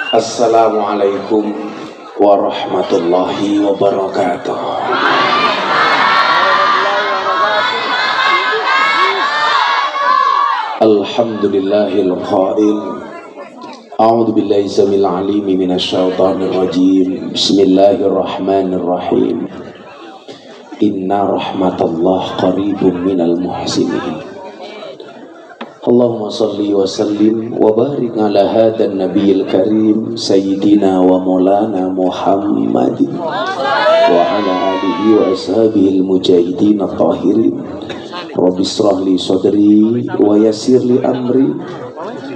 Assalamualaikum warahmatullahi wabarakatuh. Alhamdulillahil qail. A'udzu billahi samil alim minasy syaithanir rajim. Bismillahirrahmanirrahim. Inna rahmatallah qaribun minal muhsinin. Allahumma salli wa sallim wa barik ala hadan nabiyil karim sayyidina wa maulana Muhammadin wa ala alihi wa ashabihi al-mujahidin at-tahirin. Rabbi israh li sadri wa yassir li amri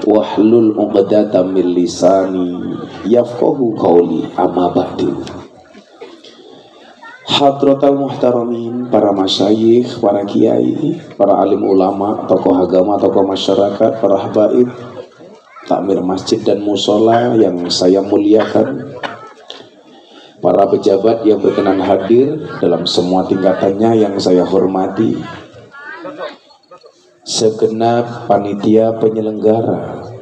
wahlul 'uqdatam min lisani yafqahu qawli, amma ba'du. Hadratal muhtaramin, para masyayikh, para kiai, para alim ulama, tokoh agama, tokoh masyarakat, para habaib, takmir masjid dan musola yang saya muliakan, para pejabat yang berkenan hadir dalam semua tingkatannya yang saya hormati, segenap panitia penyelenggara,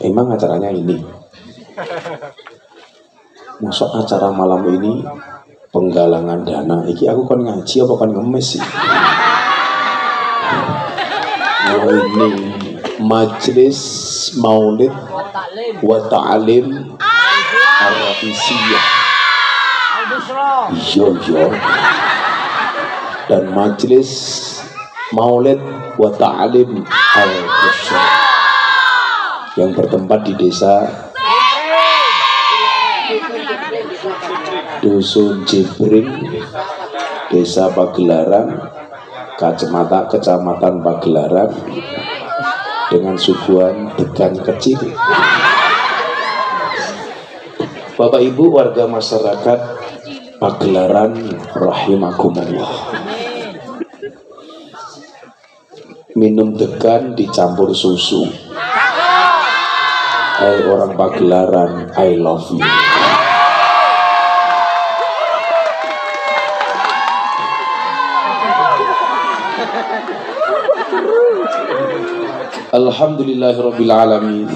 emang acaranya ini? Masuk acara malam ini penggalangan dana. Iki aku kan ngaji apa kan ngemis sih? Oh, ini Majelis Maulid wa Ta'lim Ar-Rafisiyah. Iya. Dan Majelis Maulid wa Ta'lim Al-Busra yang bertempat di desa Dusun Jibring, Desa Pagelaran, Kecamatan Pagelaran, dengan suguhan degan kecil. Bapak Ibu warga masyarakat Pagelaran rahimakumullah, minum degan dicampur susu. Hai orang Pagelaran, I love you. Alhamdulillahirabbil alamin.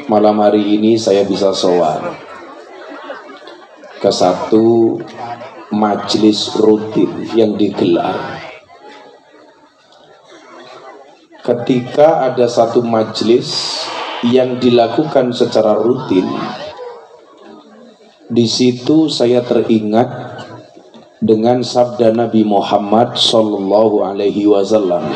Malam hari ini saya bisa sowan ke satu majelis rutin yang digelar. Ketika ada satu majelis yang dilakukan secara rutin, di situ saya teringat dengan sabda Nabi Muhammad sallallahu alaihi wasallam,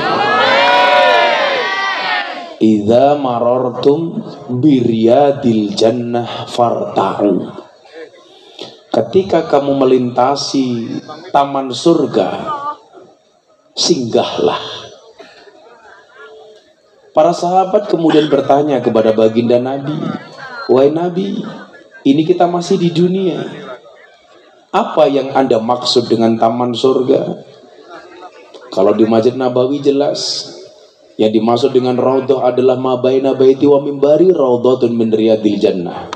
"Idza marartum biryadil jannah farta'u." Ketika kamu melintasi taman surga, singgahlah. Para sahabat kemudian bertanya kepada baginda Nabi, "Wahai Nabi, ini kita masih di dunia. Apa yang Anda maksud dengan taman surga?" Kalau di Masjid Nabawi jelas, yang dimaksud dengan raudhah adalah ma baina baiti wa mimbari raudhatun min riyadil jannah.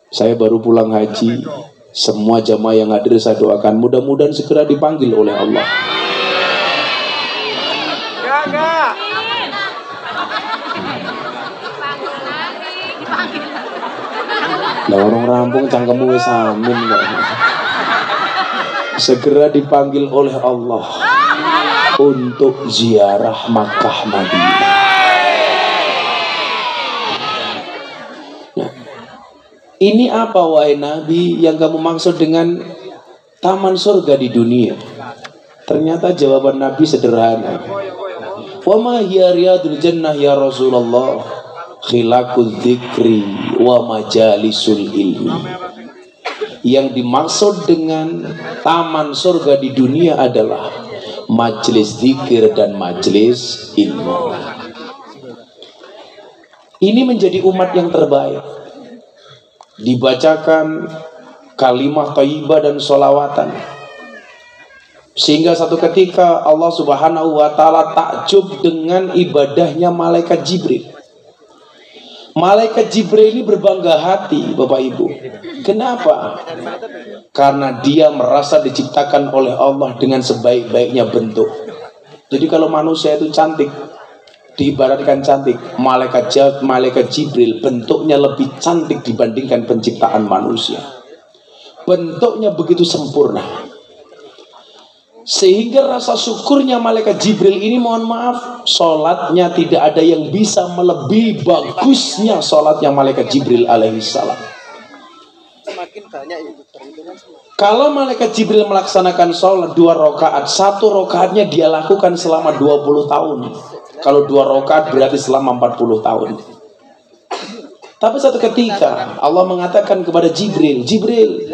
Saya baru pulang haji, semua jamaah yang hadir saya doakan mudah-mudahan segera dipanggil oleh Allah. Lah orang rampung cangkemmu wis amin kok. Segera dipanggil oleh Allah untuk ziarah Makkah Madinah. Nah, ini apa wahai Nabi yang kamu maksud dengan taman surga di dunia? Ternyata jawaban Nabi sederhana. Wa ma hiya riyadul jannah ya Rasulullah? Khilaqul dzikri wa majalisul ilmi. Yang dimaksud dengan taman surga di dunia adalah majelis zikir dan majelis ilmu. Ini menjadi umat yang terbaik. Dibacakan kalimah thayyibah dan sholawatan, sehingga satu ketika Allah Subhanahu wa ta'ala takjub dengan ibadahnya malaikat Jibril. Malaikat Jibril ini berbangga hati, Bapak Ibu. Kenapa? Karena dia merasa diciptakan oleh Allah dengan sebaik-baiknya bentuk. Jadi kalau manusia itu cantik, diibaratkan cantik, malaikat Jibril bentuknya lebih cantik dibandingkan penciptaan manusia. Bentuknya begitu sempurna. Sehingga rasa syukurnya malaikat Jibril ini, mohon maaf, sholatnya tidak ada yang bisa melebihi bagusnya sholatnya malaikat Jibril alaihissalam. Kalau malaikat Jibril melaksanakan sholat 2 rakaat, 1 rakaatnya dia lakukan selama 20 tahun. Kalau 2 rakaat berarti selama 40 tahun. Tapi satu ketika Allah mengatakan kepada Jibril, Jibril,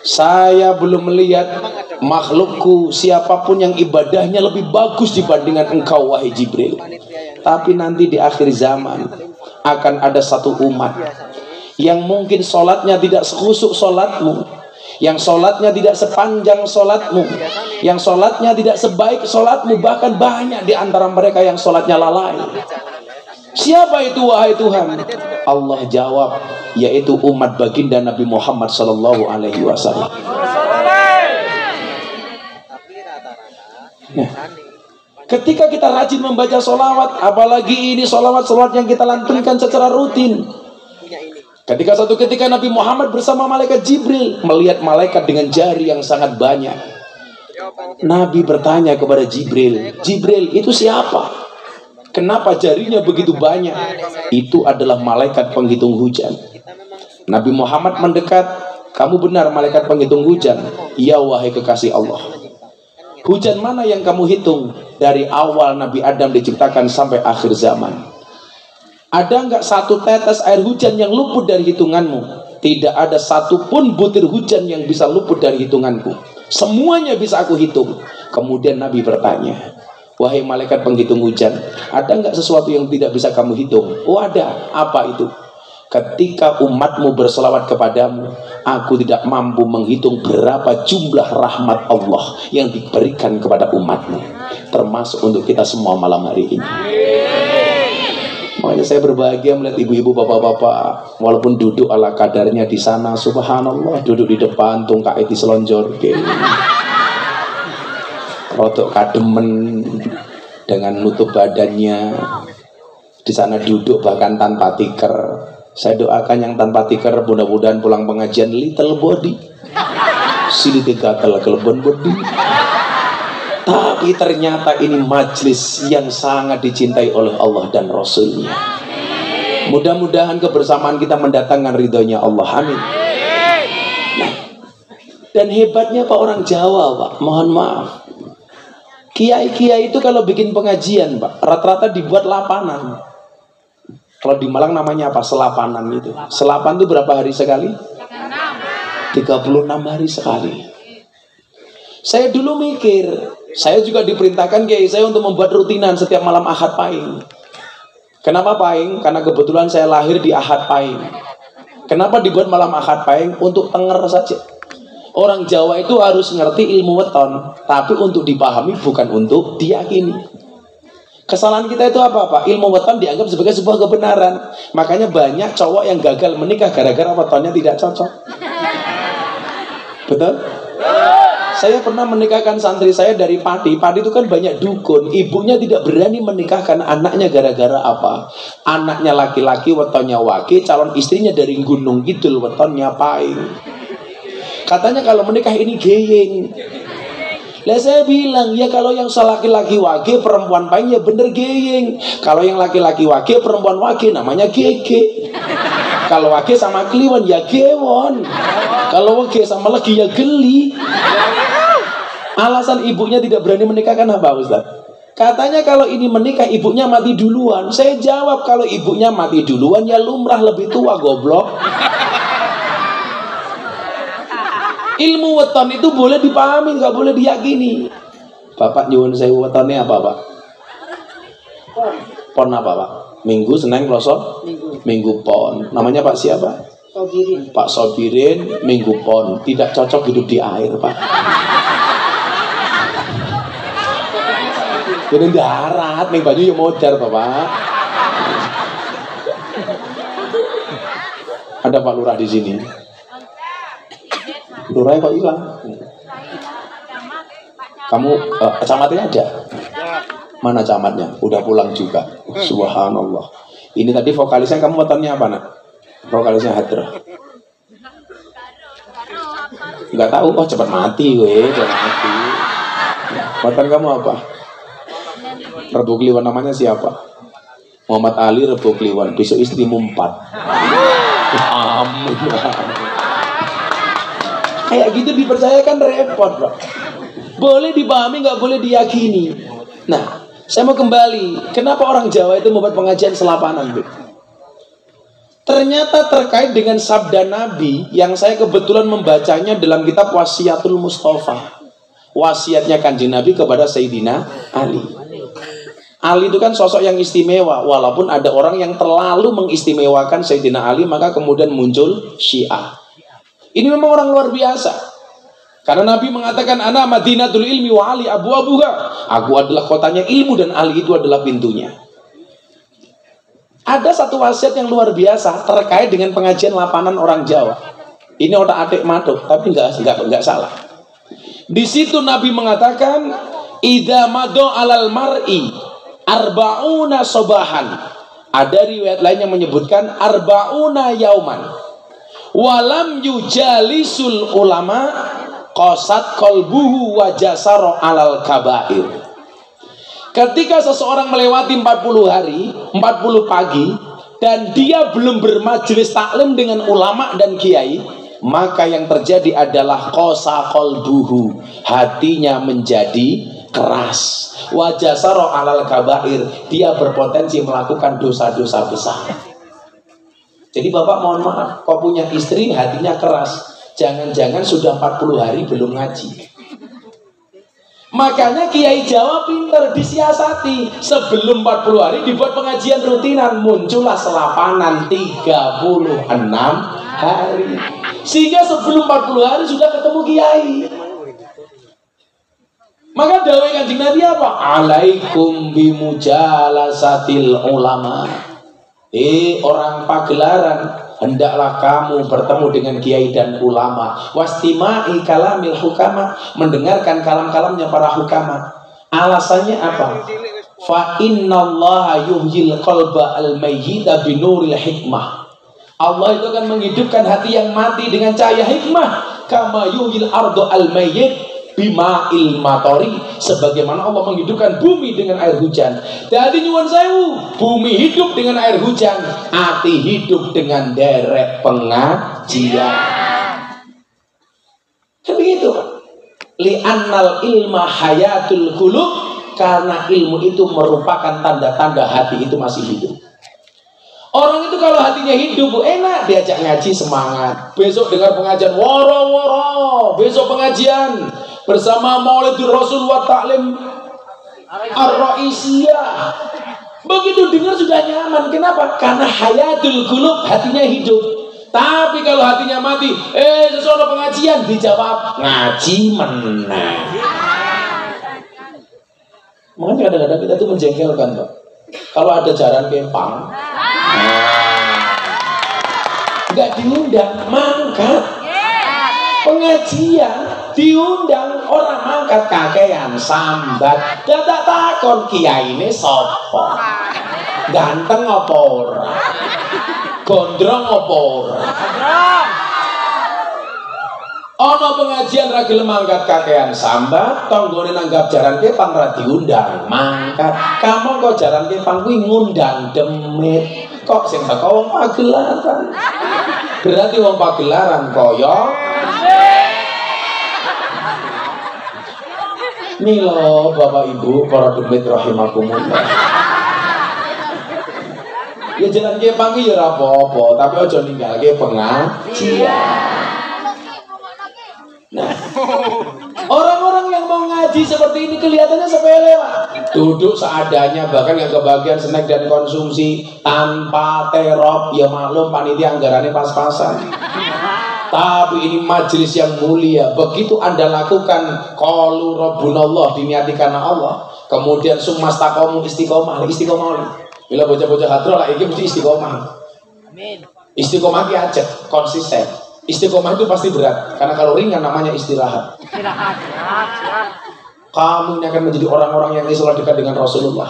saya belum melihat makhlukku siapapun yang ibadahnya lebih bagus dibandingkan engkau wahai Jibril. Tapi nanti di akhir zaman akan ada satu umat yang mungkin sholatnya tidak sekhusyuk sholatmu, yang sholatnya tidak sepanjang sholatmu, yang sholatnya tidak sebaik sholatmu, bahkan banyak di antara mereka yang sholatnya lalai. Siapa itu wahai Tuhan? Allah jawab, yaitu umat baginda Nabi Muhammad sallallahu alaihi wasallam. Nah, ketika kita rajin membaca sholawat, apalagi ini sholawat yang kita lantunkan secara rutin. Ketika satu ketika Nabi Muhammad bersama malaikat Jibril melihat malaikat dengan jari yang sangat banyak. Nabi bertanya kepada Jibril, Jibril itu siapa? Kenapa jarinya begitu banyak? Itu adalah malaikat penghitung hujan. Nabi Muhammad mendekat, kamu benar malaikat penghitung hujan. Ya wahai kekasih Allah. Hujan mana yang kamu hitung dari awal Nabi Adam diciptakan sampai akhir zaman? Ada enggak satu tetes air hujan yang luput dari hitunganmu? Tidak ada satupun butir hujan yang bisa luput dari hitunganku. Semuanya bisa aku hitung. Kemudian Nabi bertanya, wahai malaikat penghitung hujan, ada enggak sesuatu yang tidak bisa kamu hitung? Oh ada. Apa itu? Ketika umatmu berselawat kepadamu, aku tidak mampu menghitung berapa jumlah rahmat Allah yang diberikan kepada umatmu, termasuk untuk kita semua malam hari ini. Makanya saya berbahagia melihat ibu-ibu, bapak-bapak, walaupun duduk ala kadarnya di sana, subhanallah, duduk di depan tungkai di selonjor, rotok kademen dengan nutup badannya, di sana duduk bahkan tanpa tiker. Saya doakan yang tanpa tiker mudah-mudahan pulang pengajian little body, sili gatal kelebon body. Tapi ternyata ini majlis yang sangat dicintai oleh Allah dan Rasulnya. Mudah-mudahan kebersamaan kita mendatangkan ridhonya Allah. Amin. Nah, dan hebatnya Pak orang Jawa, Pak, mohon maaf, kiai-kiai itu kalau bikin pengajian, Pak, rata-rata dibuat lapanan. Kalau di Malang namanya apa? Selapanan itu. Selapan itu berapa hari sekali? 36 hari sekali. Saya dulu mikir, saya juga diperintahkan kiai saya untuk membuat rutinan setiap malam Ahad Pahing. Kenapa Pahing? Karena kebetulan saya lahir di Ahad Pahing. Kenapa dibuat malam Ahad Pahing? Untuk tenger saja. Orang Jawa itu harus ngerti ilmu weton, tapi untuk dipahami bukan untuk diyakini. Kesalahan kita itu apa Pak? Ilmu weton dianggap sebagai sebuah kebenaran. Makanya banyak cowok yang gagal menikah gara-gara wetonnya tidak cocok. Betul? Saya pernah menikahkan santri saya dari Pati. Pati itu kan banyak dukun. Ibunya tidak berani menikahkan anaknya gara-gara apa? Anaknya laki-laki, wetonnya wage. Calon istrinya dari Gunung Kidul, wetonnya Pahing. Katanya kalau menikah ini geyeng. Lah saya bilang, ya kalau yang laki-laki wage, perempuan Pahing ya bener geyeng. Kalau yang laki-laki wage, perempuan wage, namanya gege. Kalau wage sama kliwon ya gewon. Kalau wage sama legi ya geli. Alasan ibunya tidak berani menikahkan apa Ustaz? Katanya kalau ini menikah ibunya mati duluan. Saya jawab, kalau ibunya mati duluan ya lumrah lebih tua goblok. Ilmu weton itu boleh dipahami, nggak boleh diyakini. Bapak nyuwun saya wetonnya apa Pak? Pon apa Pak? Minggu, Senin, Selasa? Minggu pon. Namanya Pak siapa? Sobirin. Pak Sobirin, Minggu pon. Tidak cocok hidup di air Pak. Jadi darat, nih baju yang modar Bapak. Ada Pak Lurah di sini. Lurahnya kok hilang? Kamu camatnya ada? Mana camatnya? Udah pulang juga. Subhanallah. Ini tadi vokalisnya kamu wetonnya apa nak? Vokalisnya Hadra. Enggak tahu. Oh cepat mati gue, cepat mati. Weton kamu apa? Rebo Kliwon namanya siapa? Muhammad Ali Rebo Kliwon. Besok istrimu 4. Amin. Kayak gitu dipercayakan repot, bro. Boleh dipahami, nggak boleh diyakini. Nah, saya mau kembali. Kenapa orang Jawa itu membuat pengajian selapanan, Bu? Ternyata terkait dengan sabda Nabi yang saya kebetulan membacanya dalam kitab Wasiatul Mustafa. Wasiatnya Kanjeng Nabi kepada Sayyidina Ali. Ali itu kan sosok yang istimewa. Walaupun ada orang yang terlalu mengistimewakan Sayyidina Ali, maka kemudian muncul Syiah. Ini memang orang luar biasa. Karena Nabi mengatakan, ana Madinatul ilmi wa Ali abwabuha. Aku adalah kotanya ilmu dan Ali itu adalah pintunya. Ada satu wasiat yang luar biasa terkait dengan pengajian lapanan orang Jawa. Ini otak-atik maduk, tapi enggak salah. Di situ Nabi mengatakan, idza mado alal mar'i arba'una sobahan. Ada riwayat lain yang menyebutkan arba'una yauman. Walam yujalisul ulama qasat qalbuhu wa jasara alal kabair. Ketika seseorang melewati 40 hari, 40 pagi, dan dia belum bermajelis taklim dengan ulama dan kiai, maka yang terjadi adalah qasa qalbuhu, hatinya menjadi keras. Wa jasara alal kabair, dia berpotensi melakukan dosa-dosa besar. Jadi bapak mohon maaf, kau punya istri hatinya keras, jangan-jangan sudah 40 hari belum ngaji. Makanya Kiai Jawa pinter disiasati. Sebelum 40 hari dibuat pengajian rutinan, muncullah selapanan 36 hari. Sehingga sebelum 40 hari sudah ketemu Kiai. Maka dawai Kanjeng Nabi apa? Alaikum bimujalasatil ulama. Orang Pagelaran, hendaklah kamu bertemu dengan kiai dan ulama. Wastima'i kalamil hukama, mendengarkan kalam-kalamnya para hukama. Alasannya apa? Fa innallaha yuhyil qalba al-mayyita binuril hikmah. Allah itu akan menghidupkan hati yang mati dengan cahaya hikmah. Kama yuhyil ardo al-mayyit bima'il matori, sebagaimana Allah menghidupkan bumi dengan air hujan. Jadi nyuwun sewu, bumi hidup dengan air hujan, hati hidup dengan derek pengajian. Kan begitu. Li'annal ilma hayatul qulub, karena ilmu itu merupakan tanda-tanda hati itu masih hidup. Orang itu kalau hatinya hidup, enak diajak ngaji, semangat. Besok dengar pengajian, woro-woro. Besok pengajian bersama Maulidur Rasul wa Ta'lim Ar-Ra'isiyah. Begitu dengar sudah nyaman. Kenapa? Karena hayatul qulub, hatinya hidup. Tapi kalau hatinya mati, sesuatu pengajian, dijawab ngaji menang. Makanya kadang-kadang kita tuh menjengkelkan, Pak. Kalau ada jaran kempang, nggak diundang, mangkat. Pengajian diundang, orang mangkat kakean sambat. Dadak takon kiai ini sopo, ganteng apa ora, gondrong apa ora. Ono pengajian ra gelem mangkat kakean sambat, tanggone nanggap jaran kepang ra diundang mangkat. Kamu kok jaran kepang kuwi ngundang demit. Kok sing teko wong Pagelaran. Berarti wong Pagelaran kaya Milo, Bapak Ibu, para demit rahimakumullah. Ya jalan kepang iki ya ora apa-apa, tapi aja ninggalke pengajian. Nah, orang-orang yang mau ngaji seperti ini kelihatannya sepele, Pak. Duduk seadanya, bahkan yang kebagian snack dan konsumsi tanpa terop. Ya maklum, panitia anggarannya pas-pasan. Tapi ini majelis yang mulia. Begitu Anda lakukan qalu rabbunallah, diniati karena Allah, kemudian sumastaqamu istiqomah. Bila bocah-bocah hadroh lah, ini mesti istiqomah. Amin. Istiqomah ki aja, konsisten. Istiqomah itu pasti berat, karena kalau ringan namanya istirahat. Kamu ini akan menjadi orang-orang yang selalu dekat dengan Rasulullah.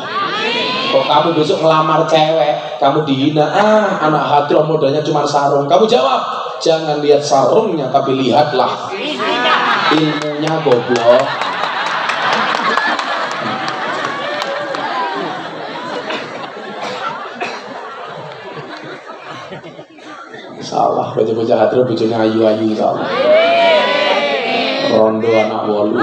Kok kamu besok ngelamar cewek, kamu dihina, anak hadroh modalnya cuma sarung. Kamu jawab, jangan lihat sarungnya, tapi lihatlah ilmunya, goblok. Salah, bocah-bocah hadroh bojone ayu-ayu, salah. Rondo anak wolu.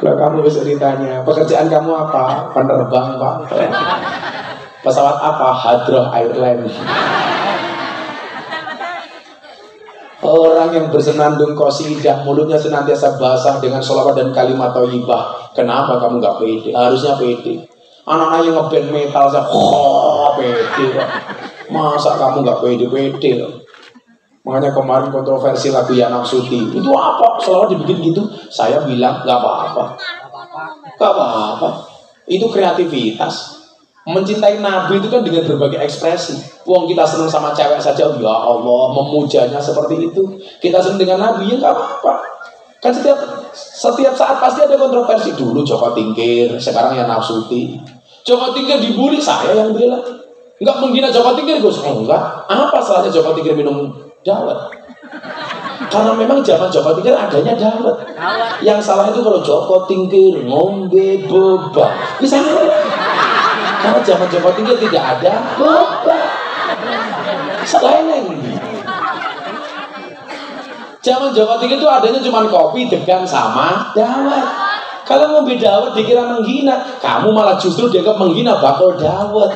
Kalau kamu bisa ditanya, pekerjaan kamu apa? Penerbang, Pak. Pesawat apa? Hadroh Airline. Orang yang bersenandung qasidah, mulutnya senantiasa basah dengan sholawat dan kalimat thayyibah. Kenapa kamu nggak pede? Harusnya pede. Anak-anak yang ngeband metal saya, pede. Masa kamu nggak pede-pede? Makanya kemarin kontroversi lagu Ya Nafsuti. Itu apa? Selalu dibikin gitu. Saya bilang nggak apa-apa. Nggak apa-apa. Itu kreativitas. Mencintai Nabi itu kan dengan berbagai ekspresi. Wong kita senang sama cewek saja, ya Allah, memujanya seperti itu. Kita senang dengan Nabi, ya nggak apa-apa. Kan setiap saat pasti ada kontroversi. Dulu Joko Tingkir, sekarang Ya Nafsuti. Joko Tingkir dibully, saya yang bela. Nggak menghina Joko Tingkir, Gus. Enggak. Apa salahnya Joko Tingkir minum dawet? Karena memang zaman Joko Tingkir adanya dawet. Yang salah itu kalau Joko Tingkir ngombe boba. Bisa karena zaman Joko Tingkir tidak ada boba. Selain zaman Joko Tingkir itu adanya cuma kopi, degan sama dawet. Kalau ngombe dawet dikira menghina, kamu malah justru dianggap menghina bakal dawet.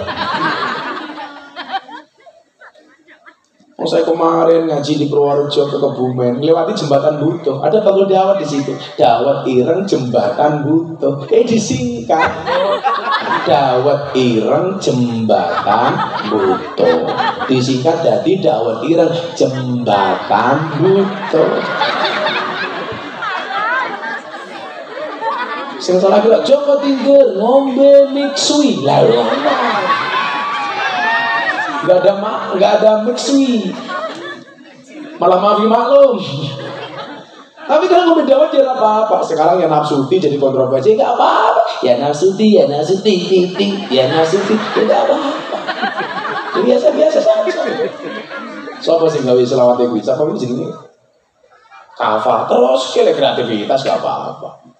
Saya kemarin ngaji di Purworejo ke Kebumen, lewati jembatan Butuh, ada bakul dawet di situ. Dawet ireng jembatan Butuh, disingkat. Dawet ireng jembatan Butuh, disingkat jadi dawet ireng jembatan Butuh. Sing salah bilang Joko Tingkir ngombe mixui lalu. Nggak ada mixui, malah maafi maklum. Tapi kalau ngomong dawet ya apa-apa. Sekarang Ya Nafsuti jadi kontroversi, nggak apa-apa. Ya Nafsuti, ya Nafsuti, ya Nafsuti, ya nggak apa-apa. Biasa-biasa saja. Siapa sih nggak bisa selawat itu? Siapa ini sini? Kafa terus kele kreativitas nggak apa-apa.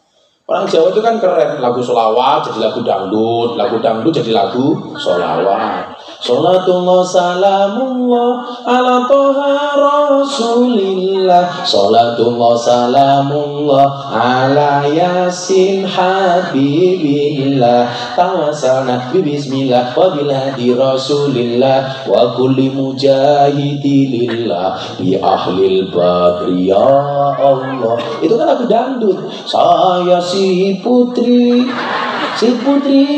Orang Jawa itu kan keren, lagu sholawat jadi lagu dangdut jadi lagu sholawat. Sholatullah salamullah ala toha rasulillah. Sholatullah salamullah ala yasin habibillah. Tawasalna bismillah wa bilhadi rasulillah wa kulli mujahidilillah bi ahlil badri ya Allah. Itu kan lagu dangdut. Saya si putri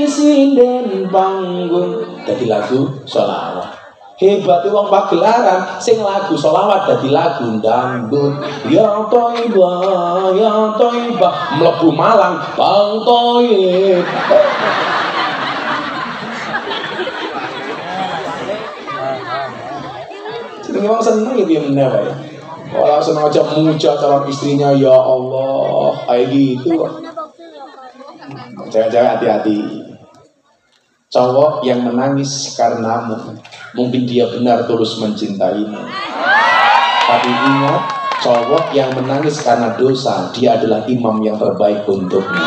sinden panggung jadi lagu sholawat. Hebat wong pagelaran sing lagu sholawat jadi lagu dangdut. Ya Thaibah mlebu Malang Bang Thaib. Jenenge wong seneng ya piye meneh wae. Ora sengaja muja calon istrinya, ya Allah, kayak gitu. Cewek-cewek hati-hati. Cowok yang menangis karenamu, mungkin dia benar tulus mencintaimu. Tapi ingat, cowok yang menangis karena dosa, dia adalah imam yang terbaik untukmu.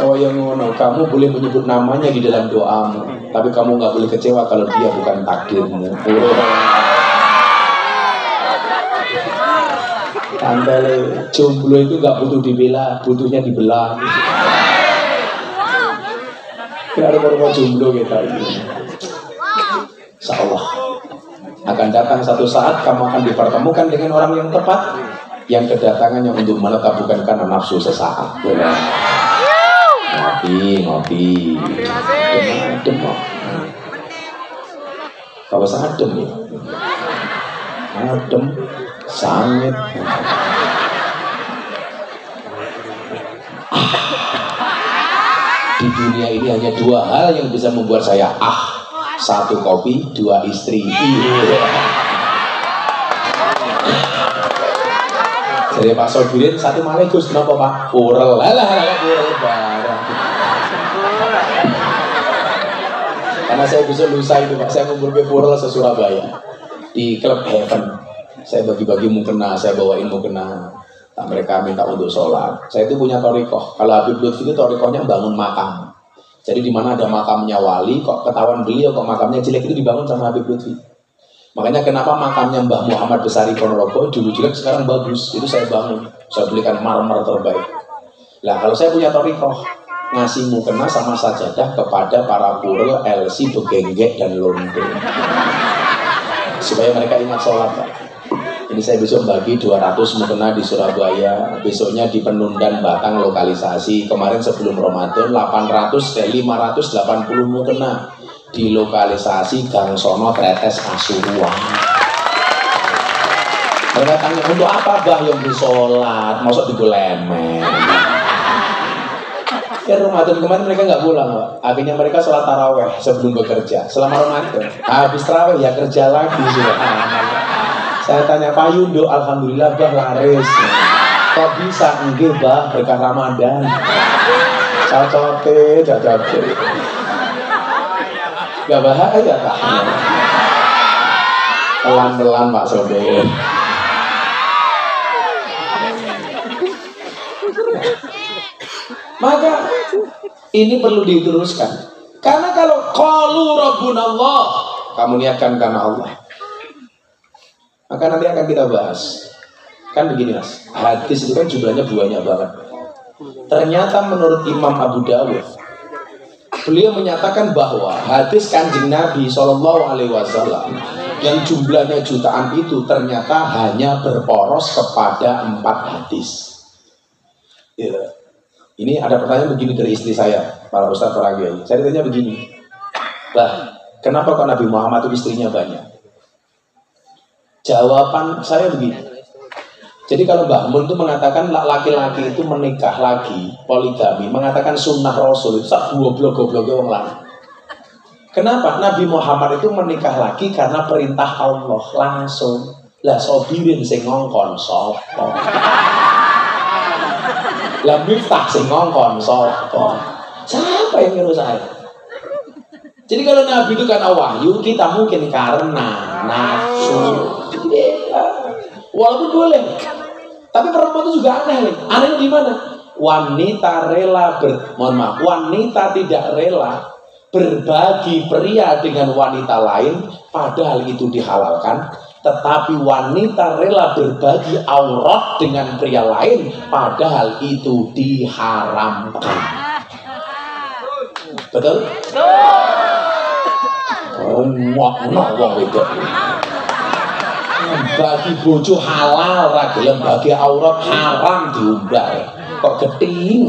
Cowok yang ngono, kamu boleh menyebut namanya di dalam doamu, tapi kamu nggak boleh kecewa kalau dia bukan takdirmu. Tantele jomblo itu nggak butuh dibela, butuhnya dibelah. Kita ada orang jomblo kita ini. Insyaallah akan datang satu saat kamu akan dipertemukan dengan orang yang tepat, yang kedatangannya untuk menetap bukan karena nafsu sesaat. Ngopi. Adem. Kalau adem ya. Adem, sangit. Di dunia ini hanya 2 hal yang bisa membuat saya 1 kopi, 2 istri. Jadi Pak Sobirin 1 malah Gus, kenapa Pak? Purel, purel barang. Karena saya bisa lusa itu Pak, saya ngumpul ke purel se-Surabaya di klub Heaven. Saya bagi-bagi mukena, saya bawain mukena. Nah, mereka minta untuk sholat. Saya itu punya torikoh. Kalau Habib Lutfi itu torikohnya bangun makam. Jadi di mana ada makamnya wali, kok ketahuan beliau kok makamnya jelek, itu dibangun sama Habib Lutfi. Makanya kenapa makamnya Mbah Muhammad Besari Ponorogo dulu jelek sekarang bagus. Itu saya bangun. Saya belikan marmer terbaik. Nah kalau saya punya torikoh, ngasih mukena sama sajadah kepada para purel, LC, Begenggek, dan Londo. Supaya mereka ingat sholat Pak. Ini saya besok bagi 200 mukena di Surabaya, besoknya di Penundan Batang lokalisasi. Kemarin sebelum Ramadan 580 mukena di lokalisasi Gang Sono Tretes Pasuruan. Mereka tanya untuk apa Bah yang sholat, masuk di golemen. Ya Ramadan kemarin mereka nggak pulang Pak. Akhirnya mereka sholat taraweh sebelum bekerja. Selama Ramadan habis taraweh ya kerja lagi sudah. Saya tanya Pak Yundo, alhamdulillah Bah laris. Kok bisa? Enggak Bah, berkah Ramadan. Cacote. Gak bahaya Pak. Pelan-pelan Pak Sobir. Maka ini perlu diteruskan. Karena kalau qalu rabbunallah, kamu niatkan karena Allah. Maka nanti akan kita bahas. Kan begini Mas, hadis itu kan jumlahnya banyak banget. Ternyata menurut Imam Abu Dawud, beliau menyatakan bahwa hadis Kanjeng Nabi SAW yang jumlahnya jutaan itu ternyata hanya berporos kepada 4 hadis. Ya. Ini ada pertanyaan begini dari istri saya, para ustaz, para kiai. Saya tanya begini, Bah, kenapa kok Nabi Muhammad itu istrinya banyak? Jawaban saya begini. Jadi kalau Mbah Mun itu mengatakan laki-laki itu menikah lagi, poligami, mengatakan sunnah Rasul itu sak goblok-gobloknya orang lain. Kenapa? Nabi Muhammad itu menikah lagi karena perintah Allah langsung. Lah Sobirin sing ngongkon sapa? Lah Miftah sing ngongkon sapa? Siapa yang nyuruh saya? Jadi kalau Nabi itu karena wahyu, kita mungkin karena nafsu. Walaupun boleh. Tapi perempuan itu juga aneh nih. Anehnya di mana? Wanita wanita tidak rela berbagi pria dengan wanita lain, padahal itu dihalalkan. Tetapi wanita rela berbagi aurat dengan pria lain, padahal itu diharamkan. Betul? Wong itu. Bagi bojo halal, ragilem bagi aurat haram diumbar. Kok geting?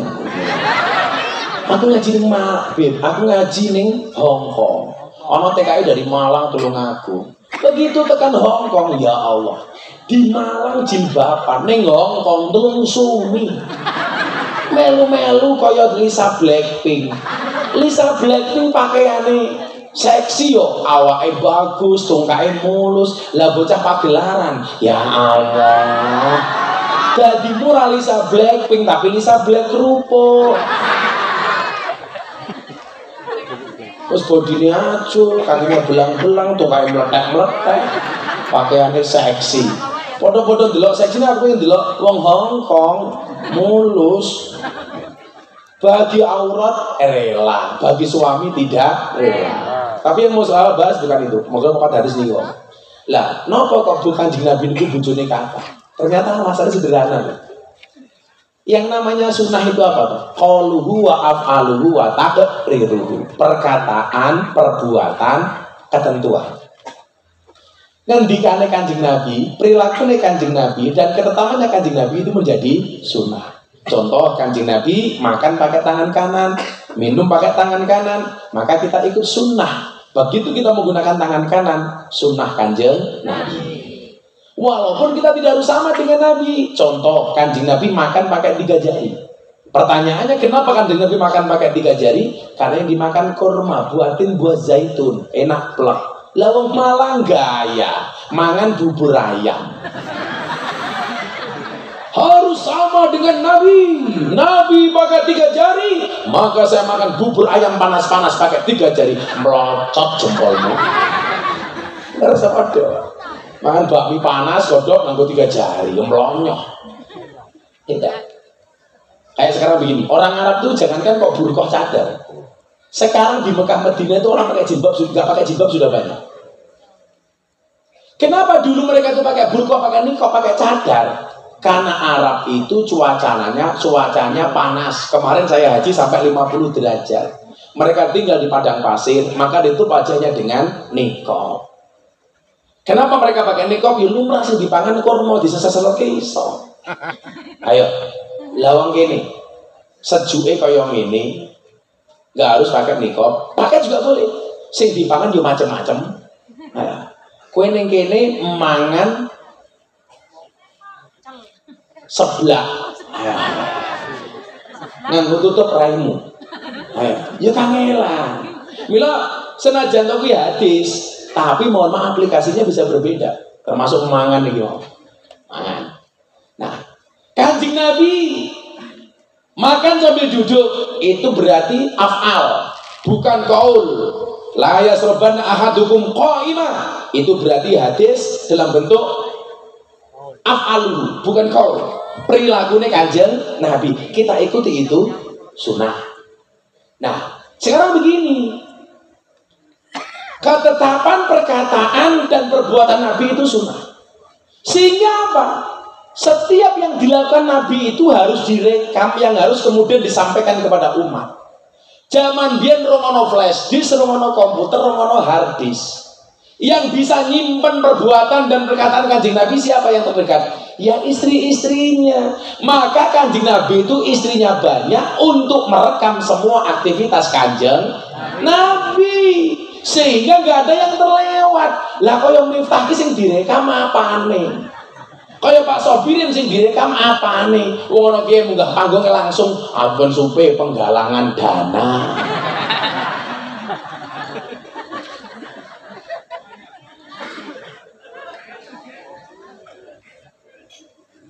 Aku ngaji ning Beb, aku ngaji ning Hongkong. Ana TKI dari Malang Tulungagung. Begitu tekan Hongkong, ya Allah. Di Malang jilbaban, ning Hongkong tulung sumi. Melu-melu kaya Lisa Blackpink. Lisa Blackpink pakaiane seksi yo, awake bagus, tungkae mulus, lah bocah pagelaran. Ya Allah. Jadi murah Lisa Blackpink tapi Lisa Black kerupuk. Terus bodinya acuh, kakinya belang-belang, tungkae meletek-meletek, pakaiannya seksi. Podo-podo delok seksi aku yang delok wong Hongkong mulus. Bagi aurat rela, bagi suami tidak rela. Tapi yang mau saya bahas bukan itu. Moga moga hadis nih kok. Lah, nopo kok bukan Kanjeng Nabi itu bojone kata. Ternyata masalahnya sederhana. Yang namanya sunnah itu apa tuh? Qauluhu wa af'aluhu wa taqriruhu. Perkataan, perbuatan, ketentuan. Ngendikane Kanjeng Nabi, perilakunya Kanjeng Nabi dan ketetapannya Kanjeng Nabi itu menjadi sunnah. Contoh Kanjeng Nabi makan pakai tangan kanan, minum pakai tangan kanan, maka kita ikut sunnah. Begitu kita menggunakan tangan kanan, sunnah Kanjeng Nabi. Walaupun kita tidak harus sama dengan Nabi. Contoh Kanjeng Nabi makan pakai 3 jari. Pertanyaannya kenapa Kanjeng Nabi makan pakai 3 jari? Karena yang dimakan kurma, buatin buah zaitun, enak plek. Lawang Malang gaya, mangan bubur ayam. Harus sama dengan Nabi. Nabi pakai 3 jari, maka saya makan bubur ayam panas-panas pakai 3 jari, melocot jempolmu. Rasa pada makan bakmi panas, godok nganggo 3 jari, melonyoh. Tidak. Kayak sekarang begini, orang Arab tuh jangankan kok burqah cadar. Sekarang di Mekah Madinah itu orang pakai jilbab, nggak pakai jilbab sudah banyak. Kenapa dulu mereka tuh pakai burqah, pakai niqab, pakai cadar? Karena Arab itu cuacanya panas. Kemarin saya haji sampai 50 derajat. Mereka tinggal di padang pasir, maka ditutup wajahnya dengan niqab. Kenapa mereka pakai niqab? Ya lumrah sing dipangan kurma disesel-sesel iso. Ayo. Lawang gini, sejuke kaya ngene, nggak harus pakai niqab, pakai juga boleh. Sing dipangan yo macem-macem. Nah, kue neng kene mangan sebelah, nganggo tutup raimu. Ya kangelan. Mila senajan to kuwi hadis, tapi mohon maaf aplikasinya bisa berbeda, termasuk mangan iki mau. Mangan. Nah, Kanjeng Nabi makan sambil duduk itu berarti af'al, bukan qaul. La yasrabanna ahadukum qa'imah. Itu berarti hadis dalam bentuk af'al, bukan qaul. Perilakunya Kanjeng Nabi, kita ikuti itu sunnah. Nah, sekarang begini. Ketetapan perkataan dan perbuatan Nabi itu sunnah. Sehingga apa? Setiap yang dilakukan Nabi itu harus direkam, yang harus kemudian disampaikan kepada umat. Zaman biyen romono flash disk, romono komputer, romono hard disk. Yang bisa nyimpen perbuatan dan perkataan Kanjeng Nabi siapa yang terdekat? Ya istri-istrinya. Maka Kanjeng Nabi itu istrinya banyak untuk merekam semua aktivitas Kanjeng Nabi. Sehingga nggak ada yang terlewat. Lah kok yang Miftah ki sing direkam apane? Kaya Pak Sobirin sing direkam apane? Wong ana kiye munggah panggung langsung ampun supe penggalangan dana.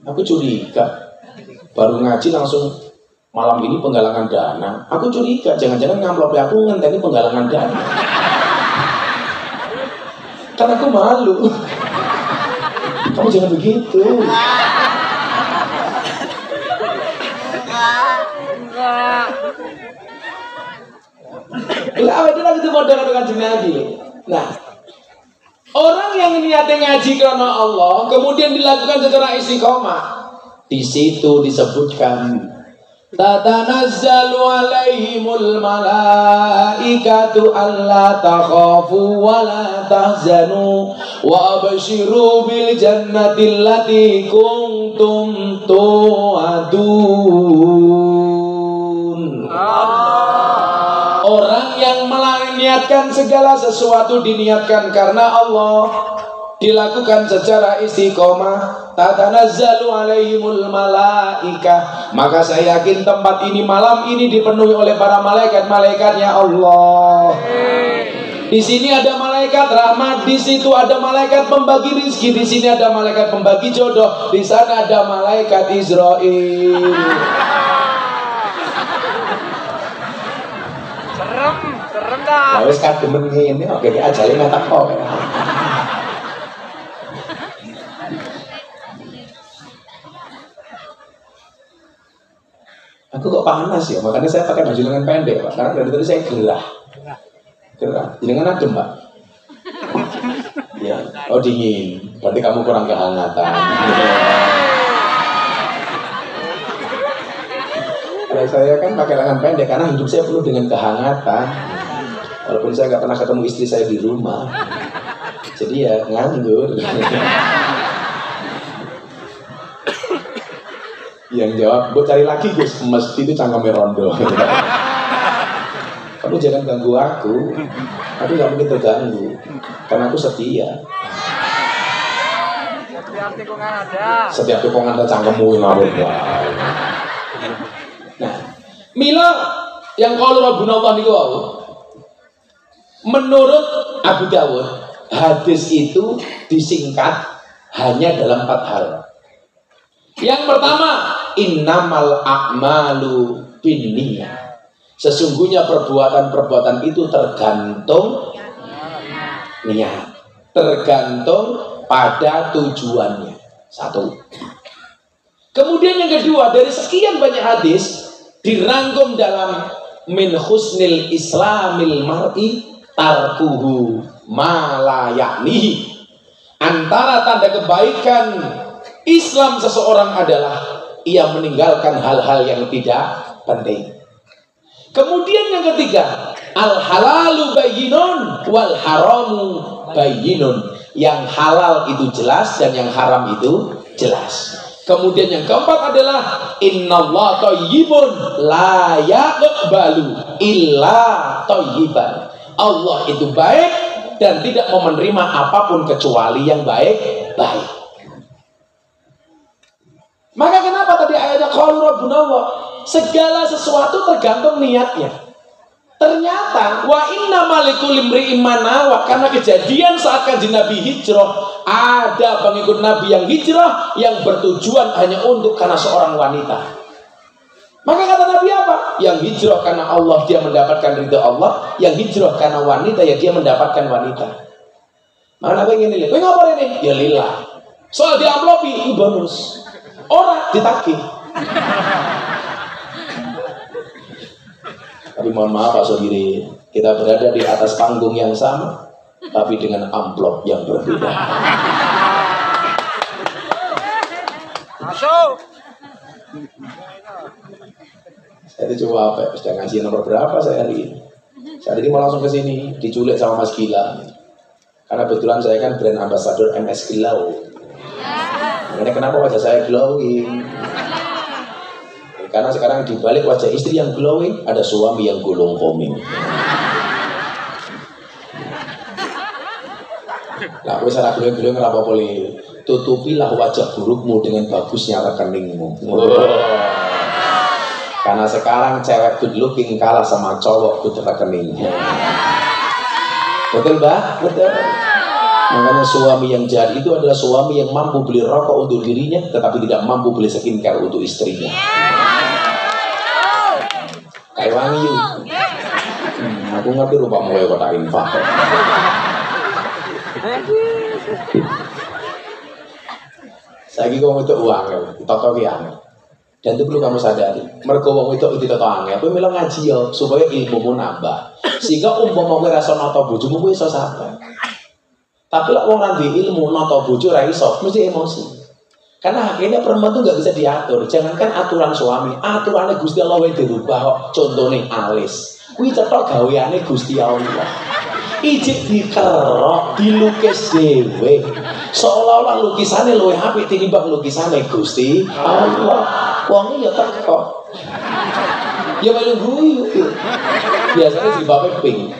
Aku curiga baru ngaji langsung malam ini penggalangan dana. Aku curiga jangan-jangan ngamplop aku ngenteni penggalangan dana. Karena aku malu. Kamu jangan begitu. Lah awake dhewe itu modal karo Kanjeng Nabi. Nah, orang yang niatnya ngaji karena Allah, kemudian dilakukan secara istiqomah, di situ disebutkan tatanazzalu alaihimul malaikatu alla takhafu wa la tahzanu wa abshiru bil jannati allati kuntum tu'adun. Orang yang meniatkan segala sesuatu diniatkan karena Allah, dilakukan secara istiqomah, tatanazzalu alaihimul malaikah, maka saya yakin tempat ini malam ini dipenuhi oleh para malaikat-malaikatnya Allah. Di sini ada malaikat rahmat, di situ ada malaikat pembagi rizki, di sini ada malaikat pembagi jodoh, di sana ada malaikat Israil. Serem dah. Wis kademen ngene oke ajale ngatak kok. Aku kok panas ya, makanya saya pakai baju lengan pendek, Pak. Karena dari tadi saya gerah. Jenengan adem, Pak? Ya, oh dingin. Berarti kamu kurang kehangatan. Kalau saya kan pakai lengan pendek karena hidup saya penuh dengan kehangatan. Walaupun saya nggak pernah ketemu istri saya di rumah, jadi ya nganggur. Yang jawab, gue cari lagi Gus, mesti itu cangkeme rondo. Kamu jangan ganggu aku nggak mungkin terganggu, karena aku setia. Setiap tikungan ada cangkemmu ngawur. Nah, Mila yang qalu rabbuna Allah niku wau. Menurut Abu Dawud, hadis itu disingkat hanya dalam 4 hal. Yang pertama, innamal a'malu binniyah. Sesungguhnya perbuatan-perbuatan itu tergantung niat, tergantung pada tujuannya. 1. Kemudian yang kedua, dari sekian banyak hadis dirangkum dalam min husnil islamil mar'i tarkuhu ma la ya'nihi. Antara tanda kebaikan Islam seseorang adalah ia meninggalkan hal-hal yang tidak penting. Kemudian yang ketiga, al halalu bayyinun wal haramu bayyinun. Yang halal itu jelas dan yang haram itu jelas. Kemudian yang keempat adalah innallaha thayyibun la yaqbalu illa thayyiban. Allah itu baik dan tidak mau menerima apapun kecuali yang baik-baik. Maka kenapa tadi ayatnya qalu rabbuna Allah? Segala sesuatu tergantung niatnya. Ternyata wa inna malikul imri'in manawa, karena kejadian saat Kanjeng Nabi hijrah, ada pengikut Nabi yang hijrah yang bertujuan hanya untuk karena seorang wanita. Maka kata Nabi apa? Yang hijrah karena Allah dia mendapatkan ridha Allah, yang hijrah karena wanita ya dia mendapatkan wanita. Maka Nabi ingin lihat, kowe ngapa ini? Ya lillah. Soal diamplopi ini bonus. Orang ditagih. Tapi mohon maaf Pak Sodiri, kita berada di atas panggung yang sama, tapi dengan amplop yang berbeda. Masuk. Saya itu coba apa? Sudah ngasih nomor berapa saya hari ini? Saya hari ini mau langsung ke sini, diculik sama Mas Gila. Karena kebetulan saya kan brand ambassador MS Glow. Makanya kenapa wajah saya glowing? Karena sekarang di balik wajah istri yang glowing ada suami yang gulung koming. Lah kowe salah glowing-glowing ora apa-apa le. Tutupilah wajah burukmu dengan bagusnya rekeningmu. Karena sekarang cewek good looking kalah sama cowok good rekening. Betul, Mbak? Betul. Makanya suami yang jahat itu adalah suami yang mampu beli rokok untuk dirinya tetapi tidak mampu beli skincare untuk istrinya. Kayak wangi yuk. Aku ngerti rupamu kayak kota infak. Saiki wong itu uang ya, toto ki angel. Dan itu perlu kamu sadari. Mergo wong itu toto angel, kowe melu ngaji yo supaya ilmumu nambah. Sehingga umpama kowe rasa nata bojomu kowe iso sabar. Tapi lek wong ra ilmu nata bojo ra iso, mesti emosi. Karena akhirnya perempuan itu nggak bisa diatur. Jangankan aturan suami, aturannya Gusti Allah yang dirubah kok. Contohnya alis. Kuwi cetok gaweane Gusti Allah. Ijik dikerok, dilukis dewe. Seolah-olah lukisannya luwih apik tinimbang lukisannya Gusti Allah. Wongnya ya teko. Ya melu guyu. Biasanya jilbabe pink.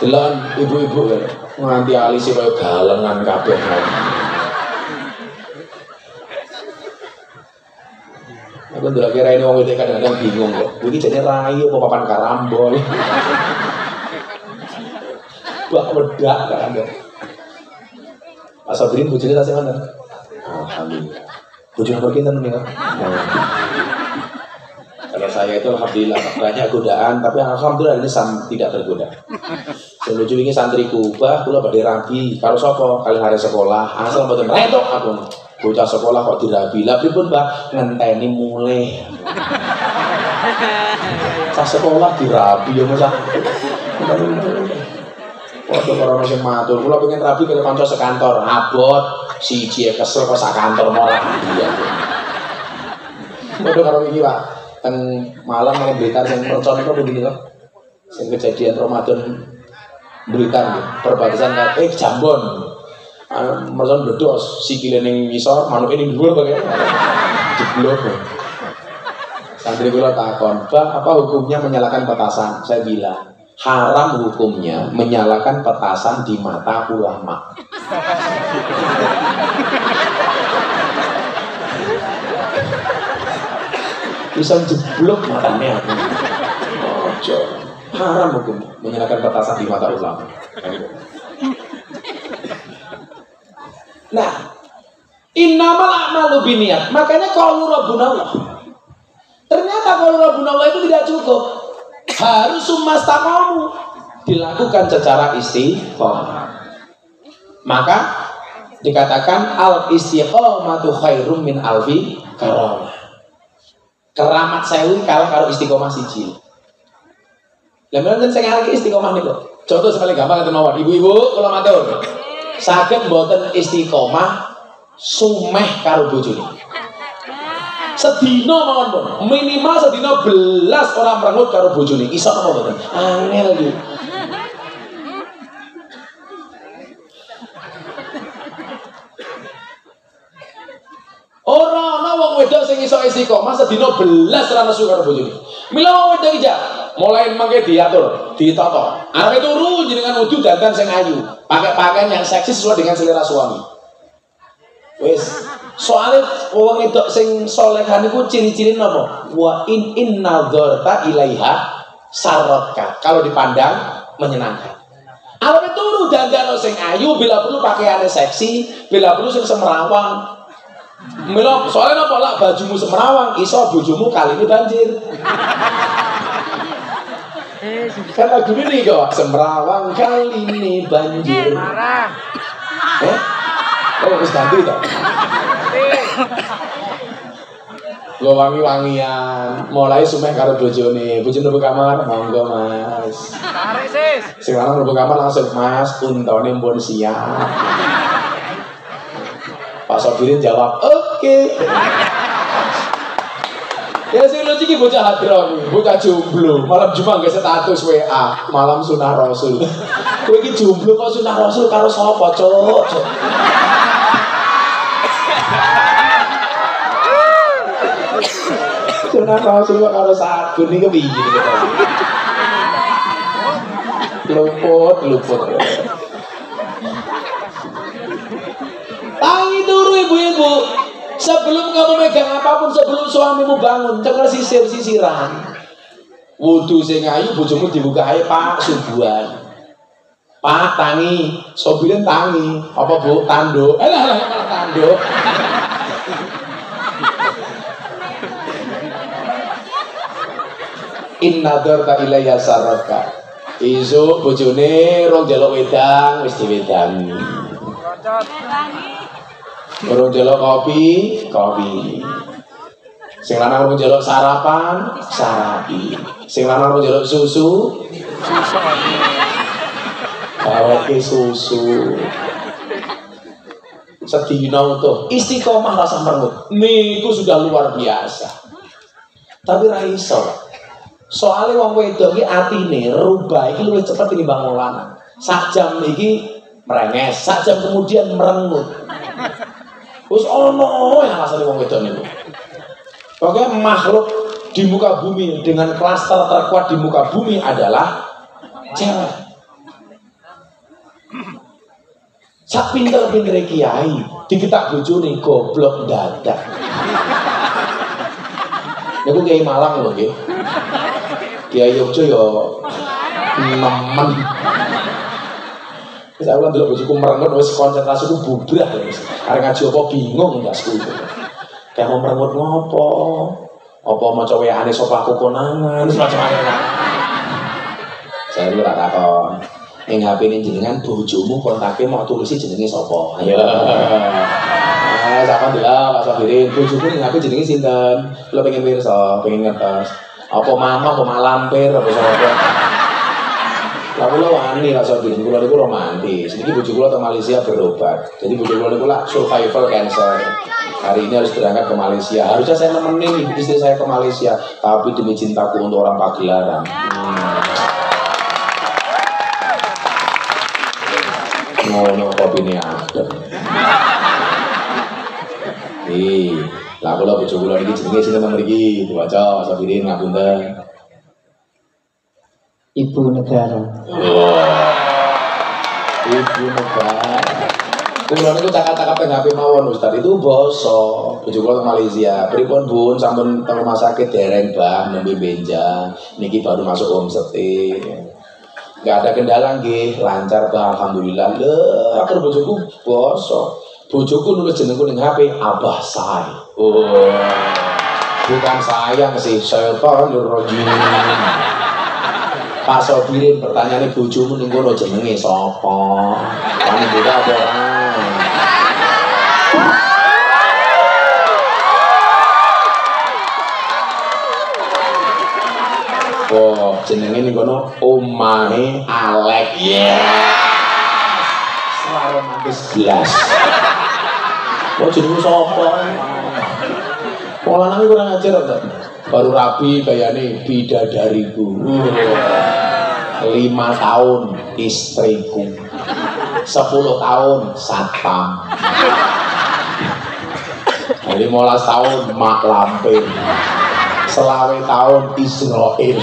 Delon ibu-ibu kan nganti alis kaya galengan kabeh. Aku ndelok kira ini wong wedok kadang-kadang bingung kok. Iki jane rai apa papan karambol. Wah medak kan. Asal brin bojone tasih ngono. Alhamdulillah. Bojone perkinten nih. Kalau saya itu alhamdulillah banyak godaan, tapi alhamdulillah ini tidak tergoda. Selucu ini santriku, bah, kula badhe rabi, karo sapa? Kali hari sekolah, asal mboten retok aku. Bocah sekolah kok dirabi. Lah pripun, Mbah? Ngenteni mulih. Cah sekolah dirabi ya masa. Waktu karo sing matur, kula pengen rabi karo kanca sekantor, abot, siji kesel kok sak kantor ora rabi. Padha karo iki, Pak. Teng Malang nang Blitar yang mercon itu begini loh. Sing kejadian Ramadan Blitar perbatasan Jambon. Mercon bledos sikile ning ngisor, manuke ning dhuwur bae. Jeblok. Santri kula takon, "Pak, apa hukumnya menyalakan petasan?" Saya bilang, haram hukumnya menyalakan petasan di mata ulama. bisa jeblok matanya. Ojo, haram hukum menyerahkan petasan di mata ulama. Nah, innamal a'malu binniyat. Makanya qaulu rabbunallah. Ternyata qaulu rabbunallah itu tidak cukup. Harus sumastaqamu, dilakukan secara istiqomah. Maka dikatakan al istiqomatu khairum min alfi karamah. Keramat sewu kalah kalau istiqomah siji. Lah menawa sing ngarep istiqomah niku. Contoh sekali gampang ngeten mawon. Ibu-ibu kula matur. Saged mboten istiqomah sumeh karo bojone. Sedina mawon pun, minimal sedina belas orang merengut karo bojone. Iso apa mboten? Angel iki. Ora ana wong wedok sing iso istiqomah sedina belas ora nesu karo bojone. Mila wong wedok iki mulai mangke diatur, ditata. Arep turu jenengan wudu dandan sing ayu, pakai pakaian yang seksi sesuai dengan selera suami. Wis, soalnya wong wedok sing solehan iku ciri-ciri napa? Wa in nadzarta ilaiha saratka. Kalau dipandang menyenangkan. Arep turu dandan sing ayu, bila perlu pakaiane seksi, bila perlu sing semrawang. Mila soalnya napa lak bajumu semrawang, iso bojomu kali ini banjir. Kan lagu ini kok semrawang kali ini banjir. Oh wis ganti to. Lo wangi-wangian, mulai sumeh karo bojone. Bojone mlebu kamar, monggo Mas. Tarik sis. Sing lanang mlebu kamar langsung Mas, untone pun siap. Pak Sobirin jawab, oke. Ya sing lucu iki bocah hadron, bocah jomblo. Malam Jumat nggak status WA, malam sunah Rasul. Kowe iki jomblo kok sunah Rasul karo sapa, Cuk? Sunah Rasul kok karo sabun iki piye gitu. Luput. Tangi dulu ibu-ibu. Sebelum kamu megang apapun, sebelum suamimu bangun, cengar sisir-sisiran. Wudu sing ayu bojomu dibuka ae Pak subuhan. Pak tangi, Sobirin tangi. Apa Bu? Tanduk. Malah tanduk. Inna dzarta ilayya saraka. Isuk bojone rong njaluk wedang wis diwedangi. Urung njaluk kopi. Sing lanang urung njaluk sarapan, sarapi. Sing lanang urung njaluk susu. Awake susu. Sedina utuh istiqomah rasa merengut. Niku sudah luar biasa. Tapi ra iso. Soale wong wedok iki atine rubah iki luwih cepet tinimbang wong lanang. Sak jam iki merenges, sak jam kemudian merengut. Wis ono yang rasane wong wedok niku. Pokoknya makhluk di muka bumi dengan klaster terkuat di muka bumi adalah cewek. Sak pinter-pinter kiai diketak bojone goblok dadak. Niku kiai Malang lho nggih. Kiai Yogyo ya nemen. Wis aku ndelok bojoku merengut wis konsentrasiku bubrah wis. Arek ngaji apa bingung ndasku itu. Kayak mau merengut ngopo? Apa maca WA-ne sapa aku konangan semacam-macam. Saya lu tak takon. Ning HP ini jenengan bojomu kontake mau tulisi jenenge sapa? Ayo. Sampeyan delok Pak Sobirin, bojomu ning HP jenenge sinten? Kula pengen pirsa, pengen ngertos. Apa mama apa malampir apa sapa? Lah kula wani Pak Sobirin, kula niku romantis. Niki bojo kula teng Malaysia berobat. Jadi bojo kula niku lak survival cancer. Hari ini harus berangkat ke Malaysia. Harusnya saya nemenin istri saya ke Malaysia, tapi demi cintaku untuk orang Pagelaran. Ngono kopine adem. Lah kula bojo kula niki jenenge sinten mriki? Diwaca Sobirin ngapunten. Ibu negara. Ibu negara. Kulo niku cakap-cakap teng HP mawon Ustaz itu basa. Bojo kula teng Malaysia. Pripun Bun sampun teng rumah sakit dereng Mbah nembe benjang. Niki baru masuk omsete. Enggak ada kendala nggih, lancar Mbah alhamdulillah. Lho, akhir bojoku basa. Bojoku nulis jenengku ning HP Abah Say. Oh. Bukan sayang sih, syaitanir rajim. Pak Sobirin pertanyaannya bojomu ning kono jenenge sapa? Kan buka apa ora? Oh, jenenge ning kono omahe Alek. Selalu mantis belas. Oh, jenenge sapa? Pola nang kurang ajar kok. Baru rapi kayaknya bidadariku. 5 tahun istriku. 10 tahun satpam. 15 tahun mak lampir. 20 tahun Israel.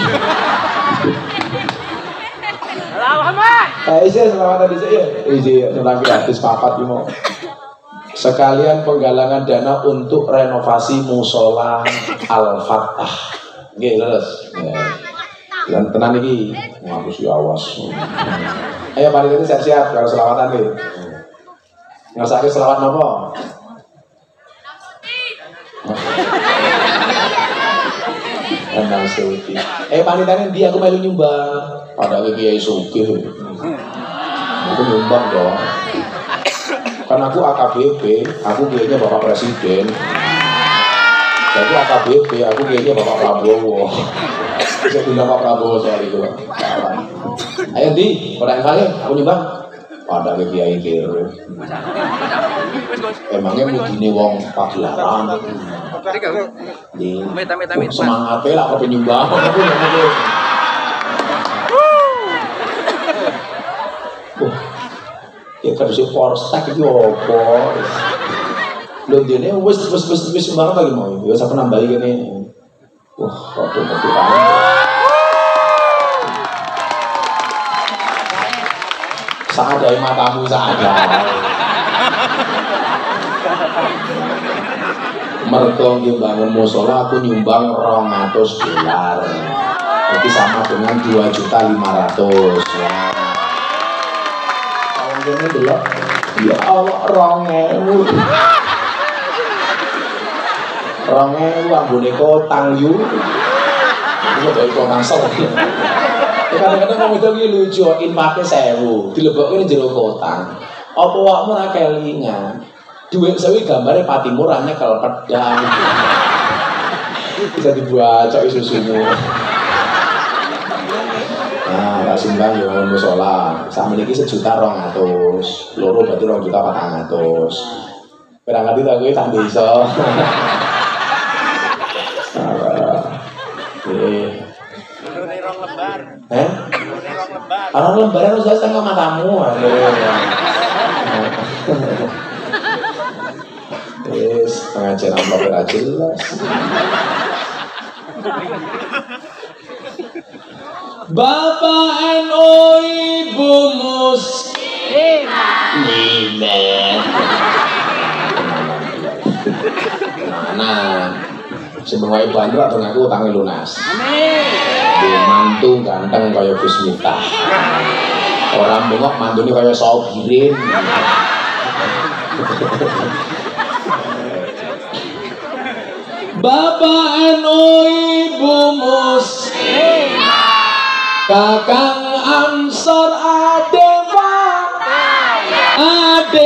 Selamat gratis papat mau. Sekalian penggalangan dana untuk renovasi musola Al-Fatah. Nggih, leres. Lan tenan iki, aku sih awas. Ayo mari kita siap-siap karo selawatan iki. Ngrasake selawat napa? Enang suci. Panitane ndi aku melu nyumbang. Padahal kiai sugih. Aku nyumbang dong. Kan aku AKBP, aku kayaknya Bapak Presiden. Jadi AKBP, aku kayaknya Bapak Prabowo. Bisa bilang Pak Prabowo soal itu. Ayo di, pada kali aku nyumbang. Pada kiai kiri. Emangnya begini wong pagelaran. Di semangatnya lah aku penyumbang. Ya kan si Polsek itu apa? Lho dene wis sembarang lagi mau. Ya sampe nambahi kene. Wah, kok ngerti banget. Saadai matamu saada. Mergo nyumbang musola aku nyumbang $200. Jadi sama dengan 2.500.000. Ini delok, ya Allah 2.000 anggone kotang yu. Iku dari kotang sok. Kadang-kadang wong itu lucu, infake 1.000, dilebokke ning jero kotang. Apa wakmu ora kelingan? Duit sewi gambare Pati Murahnya kalau pedang. Bisa dibaca susumu. Nah, sumbang ya musola. Sakmeniki 1.200.000. Loro berarti 2.400.000. Berangkat itu aku tak bisa. Orang lembaran harus setengah matamu. Pengajian amplop tidak jelas. Bapak NU Ibu Muslimah. Nah, sebagai bantu atau ngaku utangnya lunas. Amin. Mantu ganteng kaya Gus Miftah. Orang bengok mantune kaya Sobirin. Bapak NU Ibu Muslimah. Kakang Ansor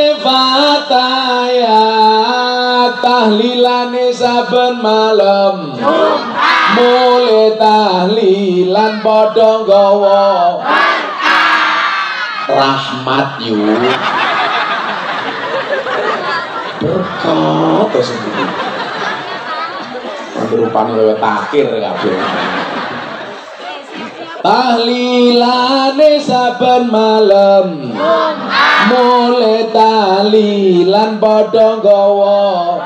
Adevataya tahlilane saben malam mulai tahlilan padha nggawa rahmat yu berkata sendiri rupane kaya takir kabeh. Tahlilane saben malam mulai tahlilan padha nggawa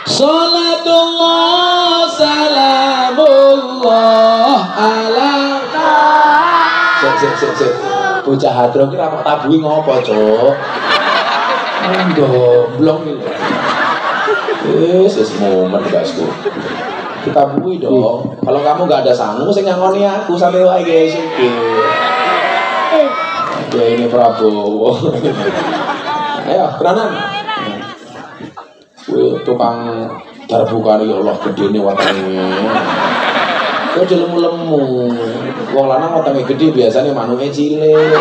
salatullah salamullah ala Bocah hadro ki ra kok tabuhi ngopo, Cuk? Blong iki. Wis momen gasku. Kita bui dong. Kalau kamu nggak ada sangu, saya ngangoni aku sampai wae guys. Ya ini Prabowo. Ayo, kenalan. Wih, tukang terbuka ya Allah gede nih watangnya. Kau lemu-lemu. Wong lanang watangnya gede biasanya manungnya cilik.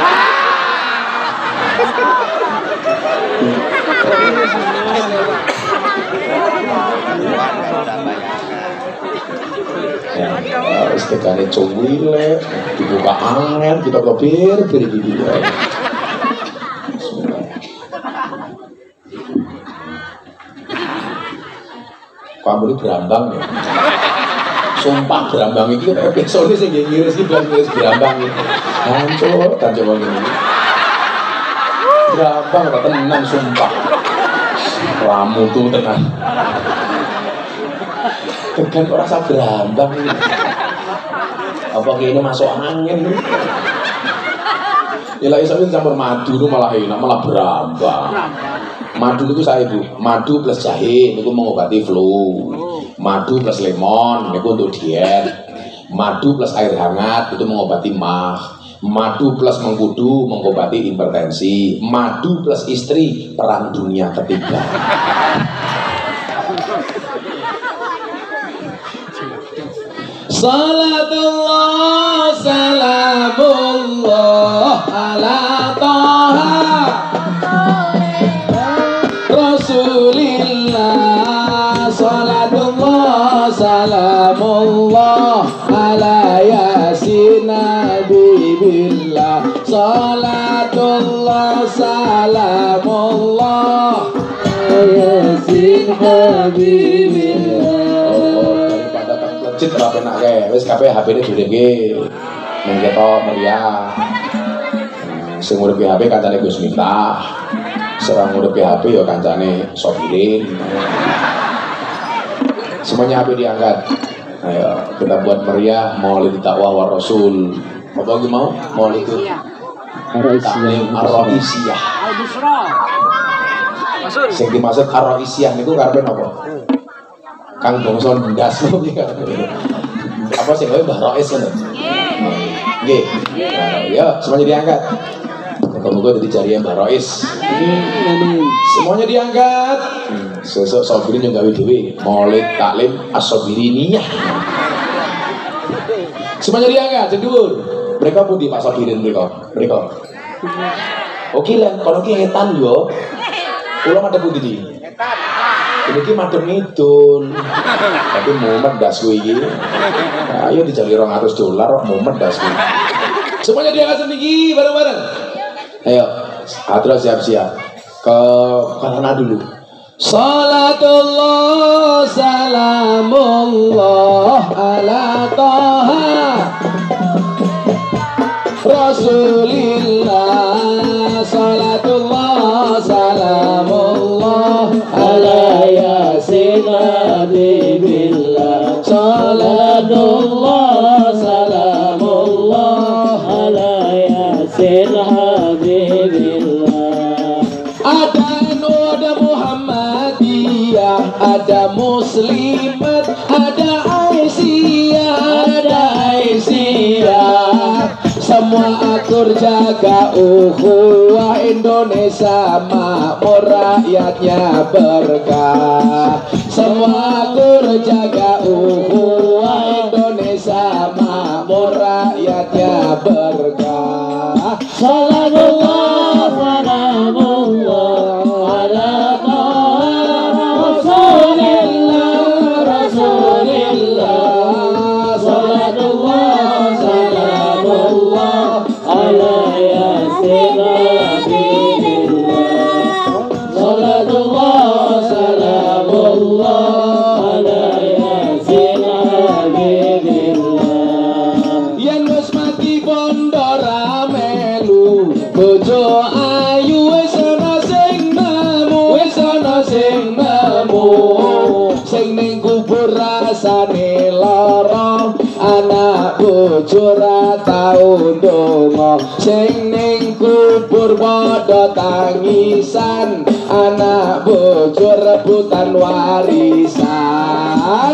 Harus tekannya cowile, dibuka angin, kita kebir gitu ya. Kamu ini berambang ya. Sumpah berambang ini kan episode sih ngiris sih ngiris berambang ini. Hancur, dan coba gini. Berambang apa tenang sumpah. Ramu tuh tenang. Tekan kok rasa berambang ini. Apa ini masuk angin? Ilah isapin campur madu itu malah enak, malah berambang. Madu itu saya ibu, madu plus jahe itu mengobati flu. Madu plus lemon itu untuk diet. Madu plus air hangat itu mengobati mah. Madu plus mengkudu mengobati hipertensi. Madu plus istri perang dunia ketiga. Salatullah salamullah ala taha Rasulillah. Salatullah salamullah ala yasin nabibillah. Salatullah salamullah ala yasin nabibillah. Cit ra penak kae, wis kabeh HP-ne dhewe nang ketok meriah. Sing urip HP kancane Gus Miftah. Serang urip HP ya kancane Sobirin. Semuanya HP diangkat. Ayo kita buat meriah Maulid Taqwa war Rasul. Apa lagi mau? Maulid itu Ar-Raisiyah. Sing dimaksud Ar-Raisiyah niku karepe napa? Kang bangsa ndas apa sih kowe Mbah Rois ngono? Nggih. Ya, semuanya diangkat. Moga-moga dadi jariah Mbah Rois. Semuanya diangkat. Sesuk Sobirin yang gawe dhewe Maulid Taklim As-Sobiriniyah. Semuanya diangkat, sing dhuwur. Mereka pundi Pak Sobirin mereka? Oke lah, kalau ki etan yo. Kula madhep pundi iki? Ini ki madem ngidul. Tapi mumet das kuwi iki. Ayo dicari $200 mumet das kuwi. Semuanya diangkat sedikit bareng-bareng. Ayo, Hadra siap-siap. Ke karena dulu. Salatullah salamullah ala taha Rasulillah. Salatullah salamullah ala yasin nabibillah. Salatullah salamullah ala yasin nabibillah. Ada Muhammadiyah, ada Muslimat, ada Aisyah. Semua atur jaga ukhuwah Indonesia makmur rakyatnya berkah. Semua atur jaga ukhuwah Indonesia makmur rakyatnya berkah. Salamullah salamullah ala Rasulillah Rasulillah. Salatullah salamullah ala yasin nabibillah. Salatullah salamullah ala yasin nabibillah. Yen wis mati bondo ra melu bojo ayu wis ana sing nemu, wis ana sing nemu. Sing ning kubur rasane lara, anak bojo ra tau ndonga. Sing ning umur padha tangisan, anak bojo rebutan warisan.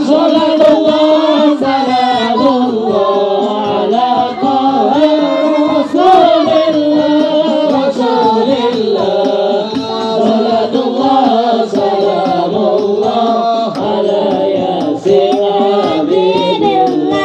Salatullah salamullah ala Rasulillah Rasulillah. Salatullah salamullah ala Yasin Habibullah.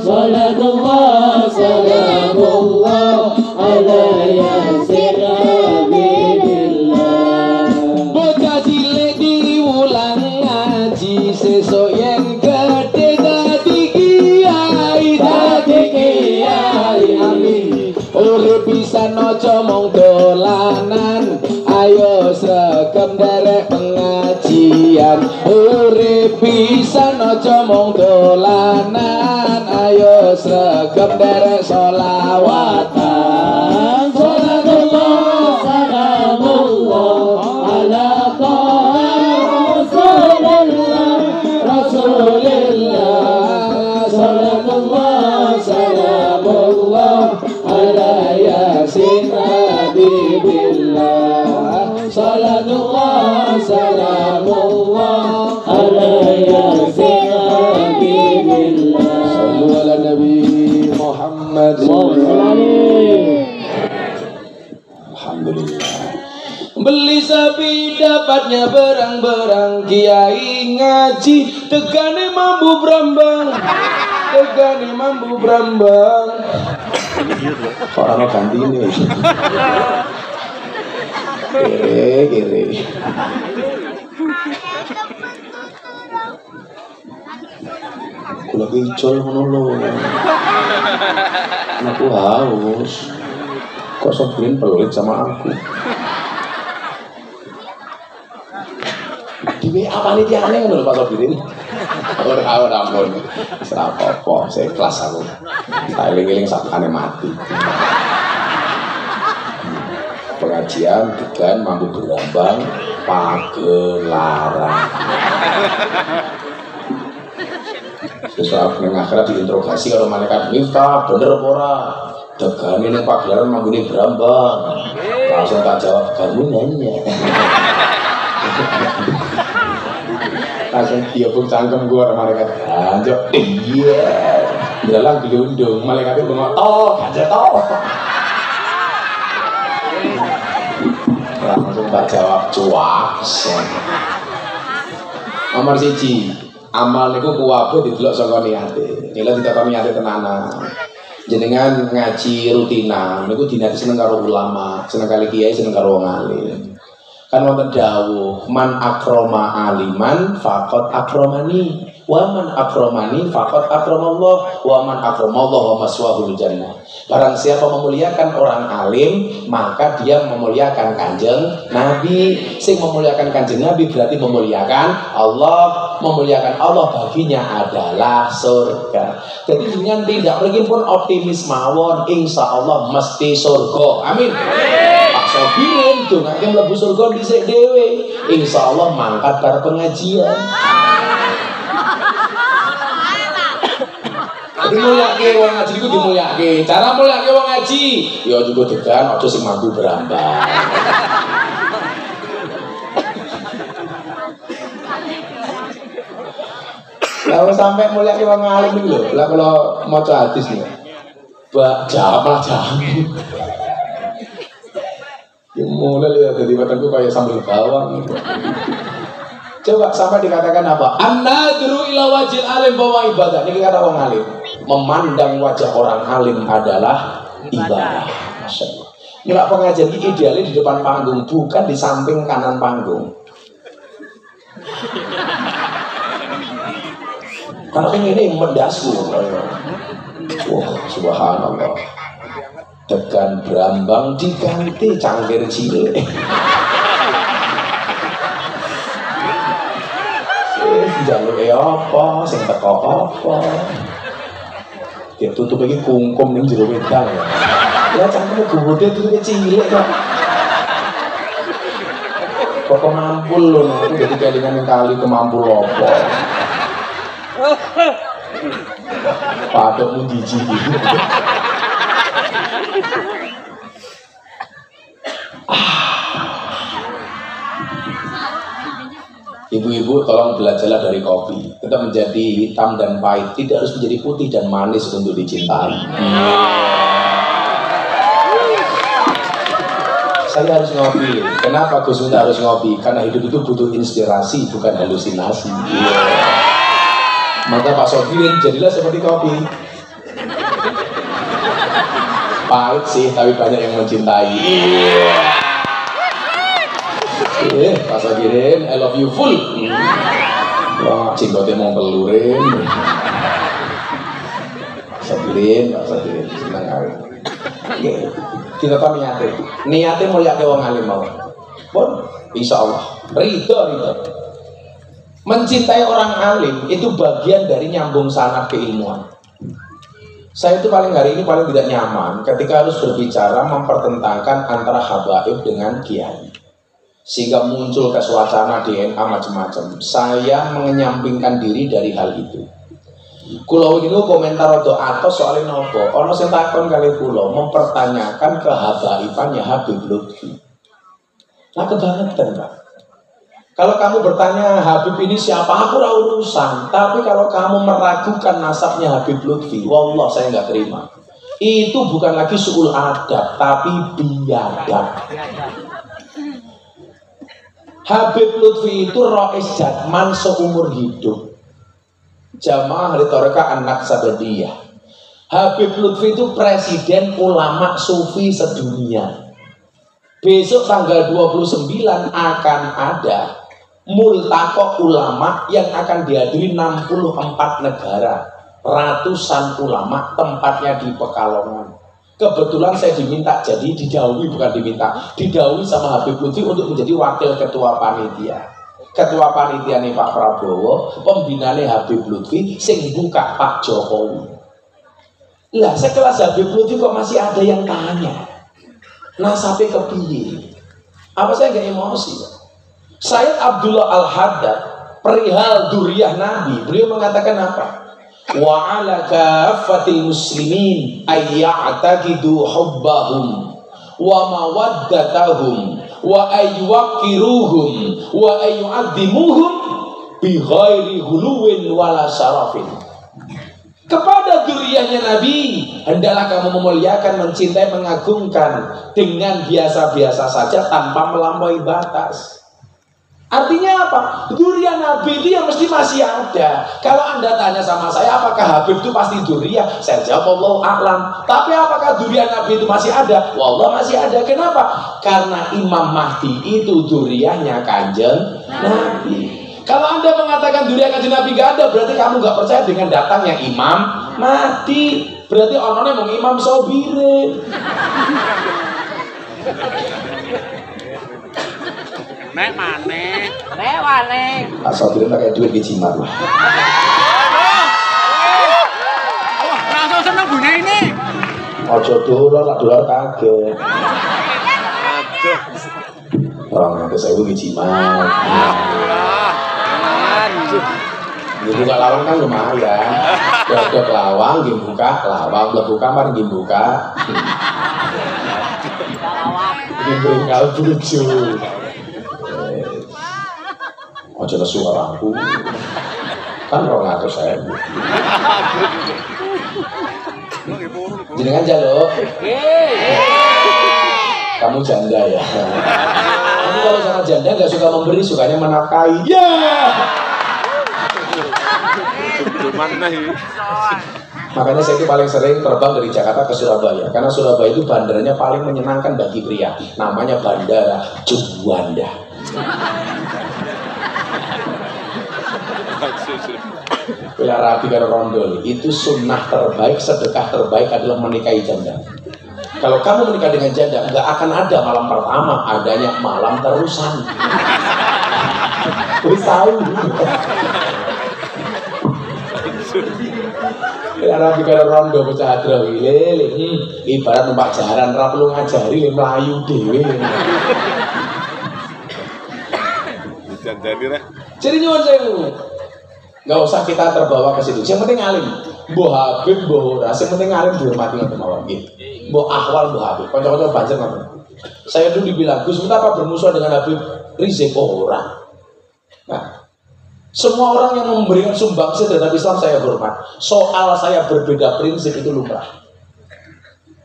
Salatullah salamullah ala Yasin Habibullah. Bocah cilik diulang ngaji, sesuk yen gede dadi kiai, dadi kiai. Amin. Urip pisan aja mung dolanan, ayo sregep nderek pengajian. Urip pisan aja mung dolanan, ayo sregep nderek sholawatan. Salatullah salamullah ala Rasulillah Rasulillah. Salatullah salamullah ala Yasin Habibillah. Salatullah salamullah ala Yasin Habibillah. Sallu ala Nabi Muhammad. Alhamdulillah. Beli sapi dapatnya berang-berang, kiai ngaji tegane mambu brambang, tegane mambu brambang. Orang ganti ini. Kere. Kula icol ngono lho. Aku haus. Kok Sobrin pelit sama aku? Di WA panitiane ngono lho Pak Sobrin. Ora ampun. Ora apa-apa, saya ikhlas aku. Tak eling-eling sakane mati. Pengajian degan mampu berambang pagelaran. Sesuatu yang akhirat diinterogasi kalau malaikat Miftah, bener apa ora? Degan ini pagelaran mampu ini berambang. Langsung tak jawab, kamu nanya. Langsung dia pun cangkem gue orang malaikat. Anjok, iya. Dalam gelundung, malaikatnya bengok, ganjel toh. Langsung tak jawab, cuak. Nomor 1, amal niku kuwabe didelok saka niate. Kila ditakoni niate tenanan. Jenengan ngaji rutinan niku dinati seneng karo ulama, seneng kali kiai, seneng karo wong alim. Kan wonten dawuh, man akroma aliman faqad akramani, wa man akramani faqad akramallah, wa man akramallah wa maswahul jannah. Barang siapa memuliakan orang alim, maka dia memuliakan Kanjeng Nabi. Sing memuliakan Kanjeng Nabi berarti memuliakan Allah. Memuliakan Allah baginya adalah surga. Jadi dengan tidak lagi pun optimis mawon, insya Allah mesti surga. Amin. Pak Sobirin tuh nggak mlebu surga dhisik dhewe. Insya Allah mangkat bar pengajian. Dimulyake wong ngaji iku dimulyake. Cara mulyake wong ngaji, ya juga degan aja sing mampu berambang. Kalau sampai mulyake wong alim iki lho, lah kalau maca hadis nih. Bak jawab malah jam. Ya mulai lihat dari mataku kayak sambal bawang. Coba sampai dikatakan apa? An-nadru ila wajhil alim bahwa ibadah. Ini kata orang alim. Memandang wajah orang alim adalah ibadah. Masya Allah. Nggak pengajian ini idealnya di depan panggung, bukan di samping kanan panggung. Karena ini mendasku. Wah, subhanallah. Tekan berambang diganti cangkir cilik. Jalur apa, sing teko apa. Dia tutup lagi kungkum ning jero wedang ya. Ya cangkeme gede tutup cilik kok. Kok mampul lho, aku jadi kelingan kali kemampul apa. Padahal jijik. Ibu-ibu tolong belajarlah dari kopi. Kita menjadi hitam dan pahit, tidak harus menjadi putih dan manis untuk dicintai. Saya harus ngopi. Kenapa Gus Miftah harus ngopi? Karena hidup itu butuh inspirasi, bukan halusinasi. Maka Pak Sofirin jadilah seperti kopi. Pahit sih, tapi banyak yang mencintai. Pak Sofirin, I love you full. Wah, cintanya mau pelurin. Pak Sofirin, senang kali. Kita tahu niatnya mau lihat wong alim mau. Pun, insya Allah, ridho. Mencintai orang alim itu bagian dari nyambung sanad keilmuan. Saya itu hari ini paling tidak nyaman ketika harus berbicara mempertentangkan antara habaib dengan kiai, sehingga muncul kesuasana DNA macam-macam. Saya menyampingkan diri dari hal itu. Kulo ini komentar atau soalnya nopo, ono sing takon kali kulo mempertanyakan kehabaibannya Habib Lutfi. Nah kebangetan Pak. Kalau kamu bertanya Habib ini siapa, aku ora urusan. Tapi kalau kamu meragukan nasabnya Habib Lutfi, wallah saya nggak terima. Itu bukan lagi suul adab, tapi biadab. Habib Lutfi itu Rais Jatman seumur hidup. Jamaah Ahli Thariqah Anak Sabadiyah. Habib Lutfi itu presiden ulama sufi sedunia. Besok tanggal 29 akan ada multaqo ulama yang akan dihadiri 64 negara. Ratusan ulama, tempatnya di Pekalongan. Kebetulan saya diminta, jadi didahului bukan diminta, didahului sama Habib Lutfi untuk menjadi wakil ketua panitia. Ketua panitia nih Pak Prabowo, pembinanya Habib Lutfi, sing buka Pak Jokowi. Lah sekelas Habib Lutfi kok masih ada yang tanya, nasabnya kepiye? Apa saya nggak emosi? Sayyid Abdullah Al-Haddad, perihal duriyah Nabi, beliau mengatakan apa? Wa ala kaffatil muslimin ayya'taqidu hubbahum wa mawaddatahum wa ayyuwaqiruhum wa ayyu'addimuhum bi ghairi huluwin wala syarafin. Kepada duriyahnya Nabi hendaklah kamu memuliakan, mencintai, mengagungkan dengan biasa-biasa saja tanpa melampaui batas. Artinya apa? Duriyah Nabi itu yang mesti masih ada. Kalau Anda tanya sama saya, apakah Habib itu pasti duriyah? Saya jawab Wallahu a'lam. Tapi apakah duriyah Nabi itu masih ada? Wallah masih ada. Kenapa? Karena Imam Mahdi itu duriyahnya Kanjeng Nabi. Kalau Anda mengatakan duriyah Kanjeng Nabi gak ada, berarti kamu gak percaya dengan datangnya Imam Mahdi. Berarti orangnya mau Imam Sobirin. Nek maneh. Nek maneh. Pak Sobirin pakai duit di Cimat lah. Wah, langsung seneng bunyi ini. Ojo dolar kaget. Orang yang saya di Cimat. Buka lawang kan lumayan. Dodok lawang, buka lawang, buka kamar, buka. Ini beringkal lucu. Ojo lesu orangku. Kan 200.000. Jenengan jaluk. Kamu janda ya. Kamu kalau sama janda nggak suka memberi, sukanya menafkahi. Ya. Makanya saya itu paling sering terbang dari Jakarta ke Surabaya, karena Surabaya itu bandaranya paling menyenangkan bagi pria. Namanya Bandara Juanda. Bila rapi karo rondol, itu sunnah terbaik, sedekah terbaik adalah menikahi janda. Kalau kamu menikah dengan janda, nggak akan ada malam pertama, adanya malam terusan. Wis tahu. Bila rapi karo rondol bocah adro lele, ibarat numpak jaran, ra perlu ngajari le mlayu dhewe. Jadi nyuwun sewu. Gak usah kita terbawa ke situ. Yang penting alim. Mbah Habib, mbah ora. Yang penting alim dihormati ngoten mawon nggih. Mbah Ahwal, mbah Habib. Kanca-kanca banjir ngoten. Saya dulu dibilang, Gus, apa bermusuhan dengan Habib? rizik orang. Nah, semua orang yang memberikan sumbangsi terhadap Islam saya hormat. Soal saya berbeda prinsip itu lumrah.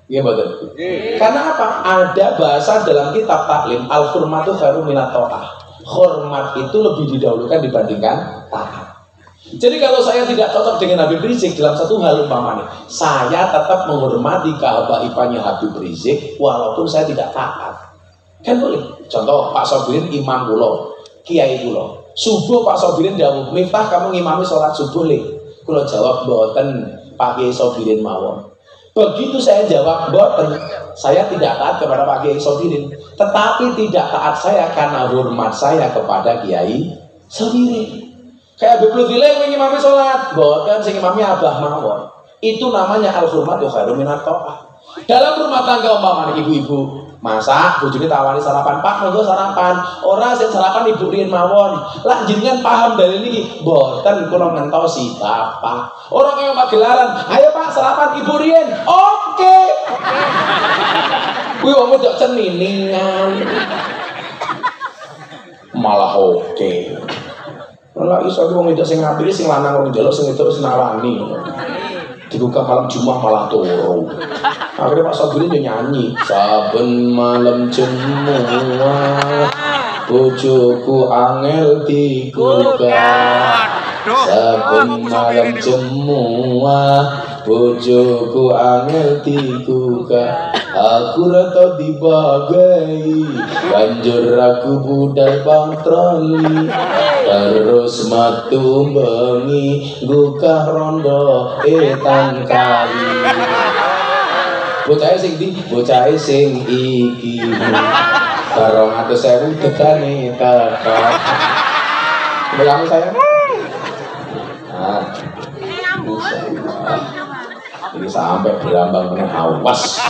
Iya betul. Karena apa? Ada bahasa dalam kitab taklim, al-hurmatu khairum minat ta'ah. Hormat itu lebih didahulukan dibandingkan taat. Jadi kalau saya tidak cocok dengan Habib Rizik dalam satu hal umpamanya, saya tetap menghormati kehabaibannya Habib Rizik walaupun saya tidak taat. Kan boleh. Contoh Pak Sobirin imam kula, kiai kula. Subuh Pak Sobirin dawuh, "Miftah kamu ngimami sholat subuh le." Kula jawab, "Mboten, Pak Kiai Sobirin mawon." Begitu saya jawab, "Mboten, saya tidak taat kepada Pak Kiai Sobirin." Tetapi tidak taat saya karena hormat saya kepada Kiai Sobirin. Kayak Habib Lutfi ngimami sholat, mboten sing imami abah mawon. Itu namanya al-hurmatu khairum minat ta'ah. Dalam rumah tangga umpamane ibu-ibu masak, bojone tawani sarapan, "Pak, monggo sarapan." Ora sing sarapan ibu riyen mawon. Lah jenengan paham dalil niki? Mboten kula ngentosi bapak. Ora kaya pagelaran, "Ayo Pak, sarapan ibu riyen." Oke. Kuwi wong wedok ceniningan. Malah oke. Ora iso wong wedok sing apik sing lanang wong njaluk sing wedok wis nawani. Dibuka malam Jumat malah turu. Akhirnya Pak Sobirin dia nyanyi, "Saben malam jemuah bojoku angel diguga. Saben malam jemuah bojoku angel diguga. Aku rata dibagai banjur aku budal patroli. Terus matu bengi gugah rondo etan kali." Bocah sing di, bocah sing iki. 200.000 tegane kakak. Bilang saya. Nah, ini sampai berambang meneh awas.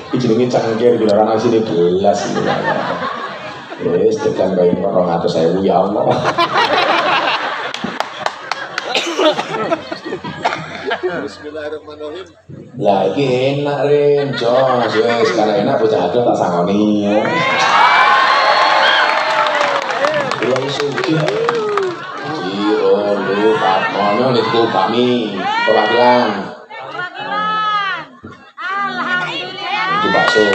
Iki jenenge cangkir dilarang asine belas iki. Wis tekan bae 200.000 ya Allah. Bismillahirrahmanirrahim. Lah iki enak Ren, Jos. Wis karena enak bocah adol tak sangoni. Kulo sugih. Kiro lu Fatmono niku kami perwakilan. Alhamdulillah. Itu bakso.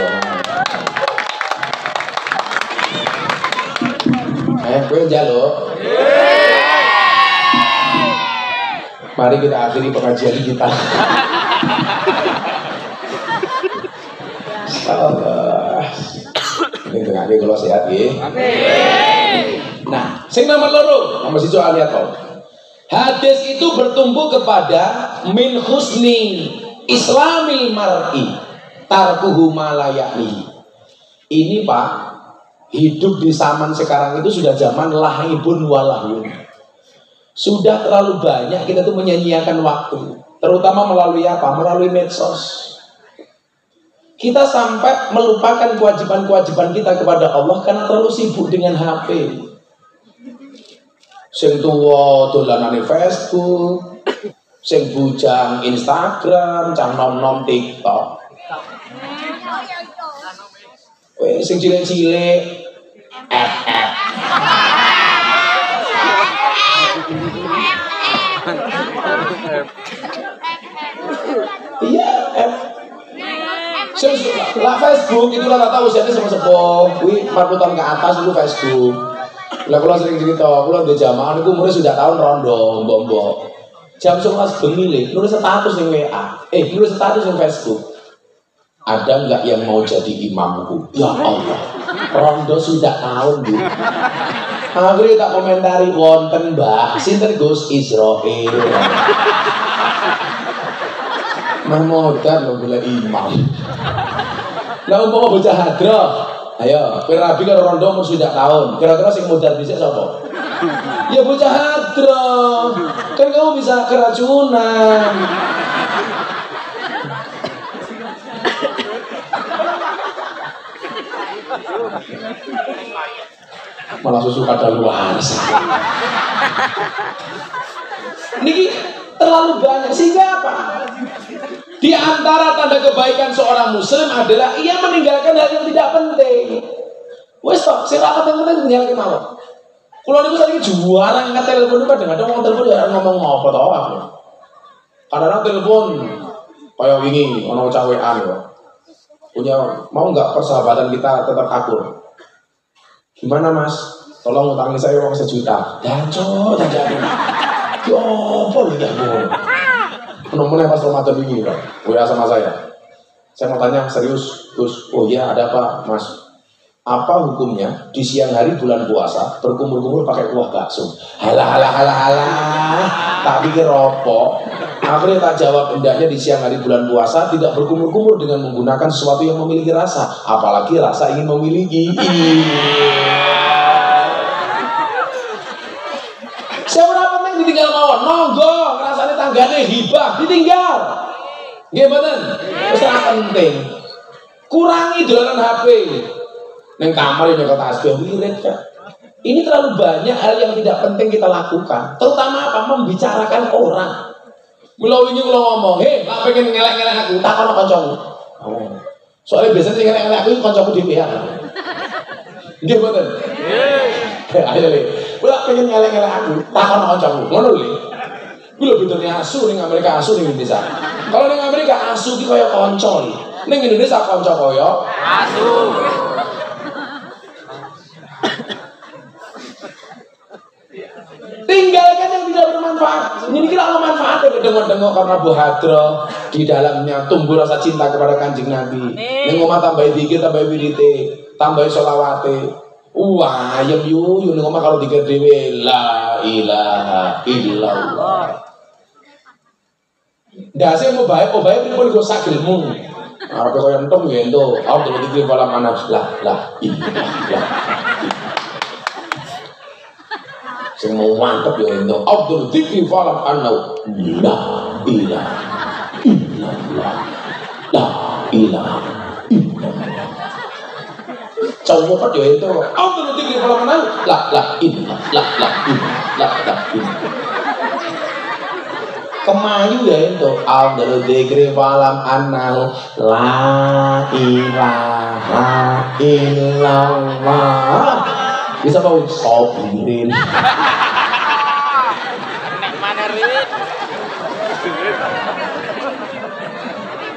Kowe njaluk? Mari kita akhiri pengajian kita. Allah. Ini tengahnya kalau sehat ya. Amin. Nah, sing nomor loro, nomor sijo aliato. Hadis itu bertumbuh kepada min husni islamil mar'i tarkuhu ma la ya'ni. Ini Pak, hidup di zaman sekarang itu sudah zaman lahibun walahun. Sudah terlalu banyak kita tuh menyanyiakan waktu, terutama melalui apa? Melalui medsos. Kita sampai melupakan kewajiban-kewajiban kita kepada Allah karena terlalu sibuk dengan HP. Sing tuwa dolanane Facebook, sing bujang Instagram, cang nom-nom TikTok. Sing cilik-cilik iya, lah Facebook itu lah tahu usianya sepuh-sepuh, 40 tahun ke atas itu Facebook. Lah kalau sering cerita, kalau di jamaah itu umurnya sudah tahun rondo, mbok-mbok. Jam 11 bengi nulis status yang WA, nulis status yang Facebook. Ada nggak yang mau jadi imamku? Ya Allah, rondo sudah tahun Bu. Akhirnya tak komentari wonten Mbak, sinten Gus Israel. Mahmudan lo boleh imam. Lah umpama bocah hadroh, ayo, kowe rabi karo rondo umur sudah tahun. Kira-kira sing modal dhisik sapa? Ya bocah hadroh. Kan kamu bisa keracunan. Malah susu kadaluarsa. Niki terlalu banyak sehingga apa? Di antara tanda kebaikan seorang muslim adalah ia meninggalkan hal yang tidak penting. Wes tok, sing ra penting-penting tinggalke mawon. Kula niku saiki juara angkat telepon kadang-kadang wong telepon ya ngomong apa to aku. Kadang-kadang telepon kaya wingi ana cah WA lho. Punya mau enggak persahabatan kita tetap akur? Gimana Mas? Tolong utangi saya uang 1 juta. Jancok, jancok. Yo, apa lho ya, Bu? Penemunya pas Ramadan ini, Pak. WA sama saya. Saya mau tanya serius, Gus. Oh iya, ada apa, Mas? Apa hukumnya di siang hari bulan puasa berkumpul-kumpul pakai kuah bakso? Halah. Tak pikir rokok. Akhirnya tak jawab, hendaknya di siang hari bulan puasa tidak berkumpul-kumpul dengan menggunakan sesuatu yang memiliki rasa, apalagi rasa ingin memiliki. Siapa penting ditinggal mawon, nonggo, rasanya tanggane hibah, ditinggal. Nggih mboten? Wis ora penting. Kurangi dolanan HP. Neng kamar ini kata tasbih wirid kan. Ini terlalu banyak hal yang tidak penting kita lakukan. Terutama apa? Membicarakan orang. Mula wingi kula ngomong, "Hei, tak pengen ngelek-ngelek aku, takon kancamu." Oh. Soalnya biasanya sing ngelek-ngelek aku kancamu dhewe ya. Nggih mboten? Nggih. Ayo le. Kula pengen ngelek-ngelek aku, takon kancamu. Ngono lho. Kuwi lho bedane asu ning Amerika, asu ning Indonesia. Kalau ning Amerika asu ki kaya kanca. Ning Indonesia kanca kaya asu. Tinggalkan yang tidak bermanfaat. Ini kira ada manfaatnya dengok-dengok karena buhadro di dalamnya tumbuh rasa cinta kepada Kanjeng Nabi. Ning omah tambah zikir, tambah wirite, tambah sholawate. Ayem yu ning omah kalau zikir dhewe la ilaha illallah. Ndase mau bae pripun go sagelmu. Arepe koyo entung ya ento. Aku dulu zikir malam anak lah. Sing mau mantep ya ento. Abdul dzikri falam annau la ilaha illallah. La ilaha illallah. Cowok kok ya ento. Abdul dzikri falam annau la ilaha. Kemayu ya ento. Abdul dzikri falam annau la ilaha illallah. Bisa mau sopirin.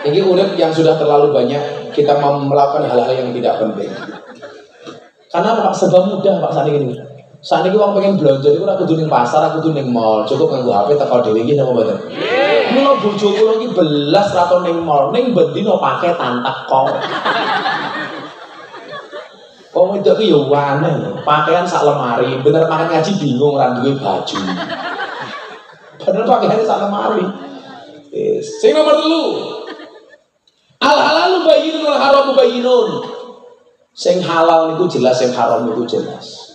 Ini urip yang sudah terlalu banyak kita melakukan hal-hal yang tidak penting. Karena Pak sebab mudah Pak saat ini. Saat ini orang pengen belanja itu aku tuh ning pasar, aku tuh ning mall, cukup nganggo HP tekal dhewe iki napa mboten. Mula bojoku kula iki belas raton ning mall, ning bendino pakai tantak kok. Wong wedok ki yo aneh, pakaian sak lemari, bener makan ngaji bingung ra duwe baju. Padahal pakaiannya sak lemari. Sing nomor 3. Al halalu bayyinun wal haramu bayyinun. Sing halal niku jelas, sing haram niku jelas.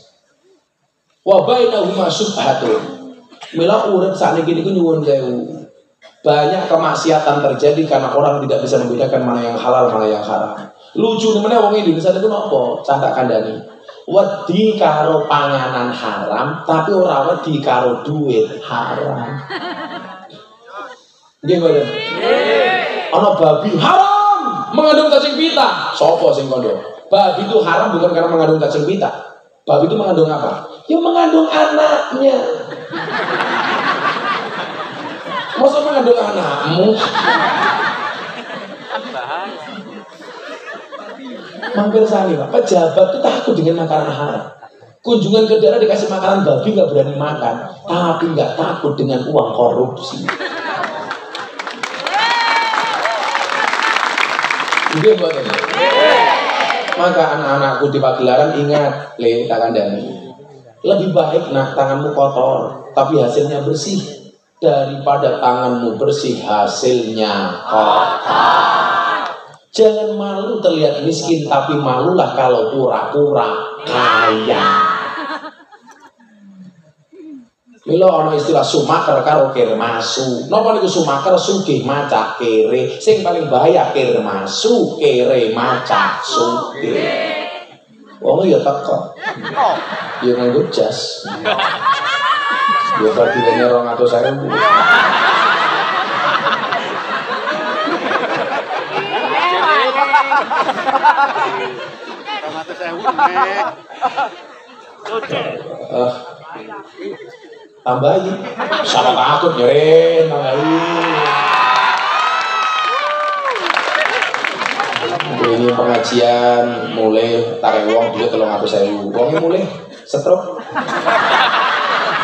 Wa bainahuma syubhatun. Mila urip sakniki niku nyuwun sewu. Banyak kemaksiatan terjadi karena orang tidak bisa membedakan mana yang halal, mana yang haram. Lucu nemene wong Indonesia itu napa? Cah tak kandhani. Wedi karo panganan haram, tapi ora wedi karo duit haram. Nggih mboten? Ana babi haram mengandung cacing pita. Sopo sing kondo? Babi itu haram bukan karena mengandung cacing pita. Babi itu mengandung apa? Ya mengandung anaknya. Masa mengandung anakmu? Mampir sekali Pak, pejabat itu takut dengan makanan haram. Kunjungan ke daerah dikasih makanan babi nggak berani makan, tapi nggak takut dengan uang korupsi. Iya buat ini. Maka anak-anakku di pagelaran ingat, le tak kandani. Lebih baik nak tanganmu kotor, tapi hasilnya bersih daripada tanganmu bersih hasilnya kotor. Jangan malu terlihat miskin, tapi malulah kalau pura-pura kaya. Mila ana istilah sumaker karo kere masu. Napa niku sumaker sugih maca kere, sing paling bahaya kere masu, kere maca sugih. Wong ya teko. Ya nganggo jas. Ya badine 200.000. Tambahin. Sama takut nyeren, tambahin. Ini pengajian mulai tarik uang juga 300.000. Uangnya mulai stroke.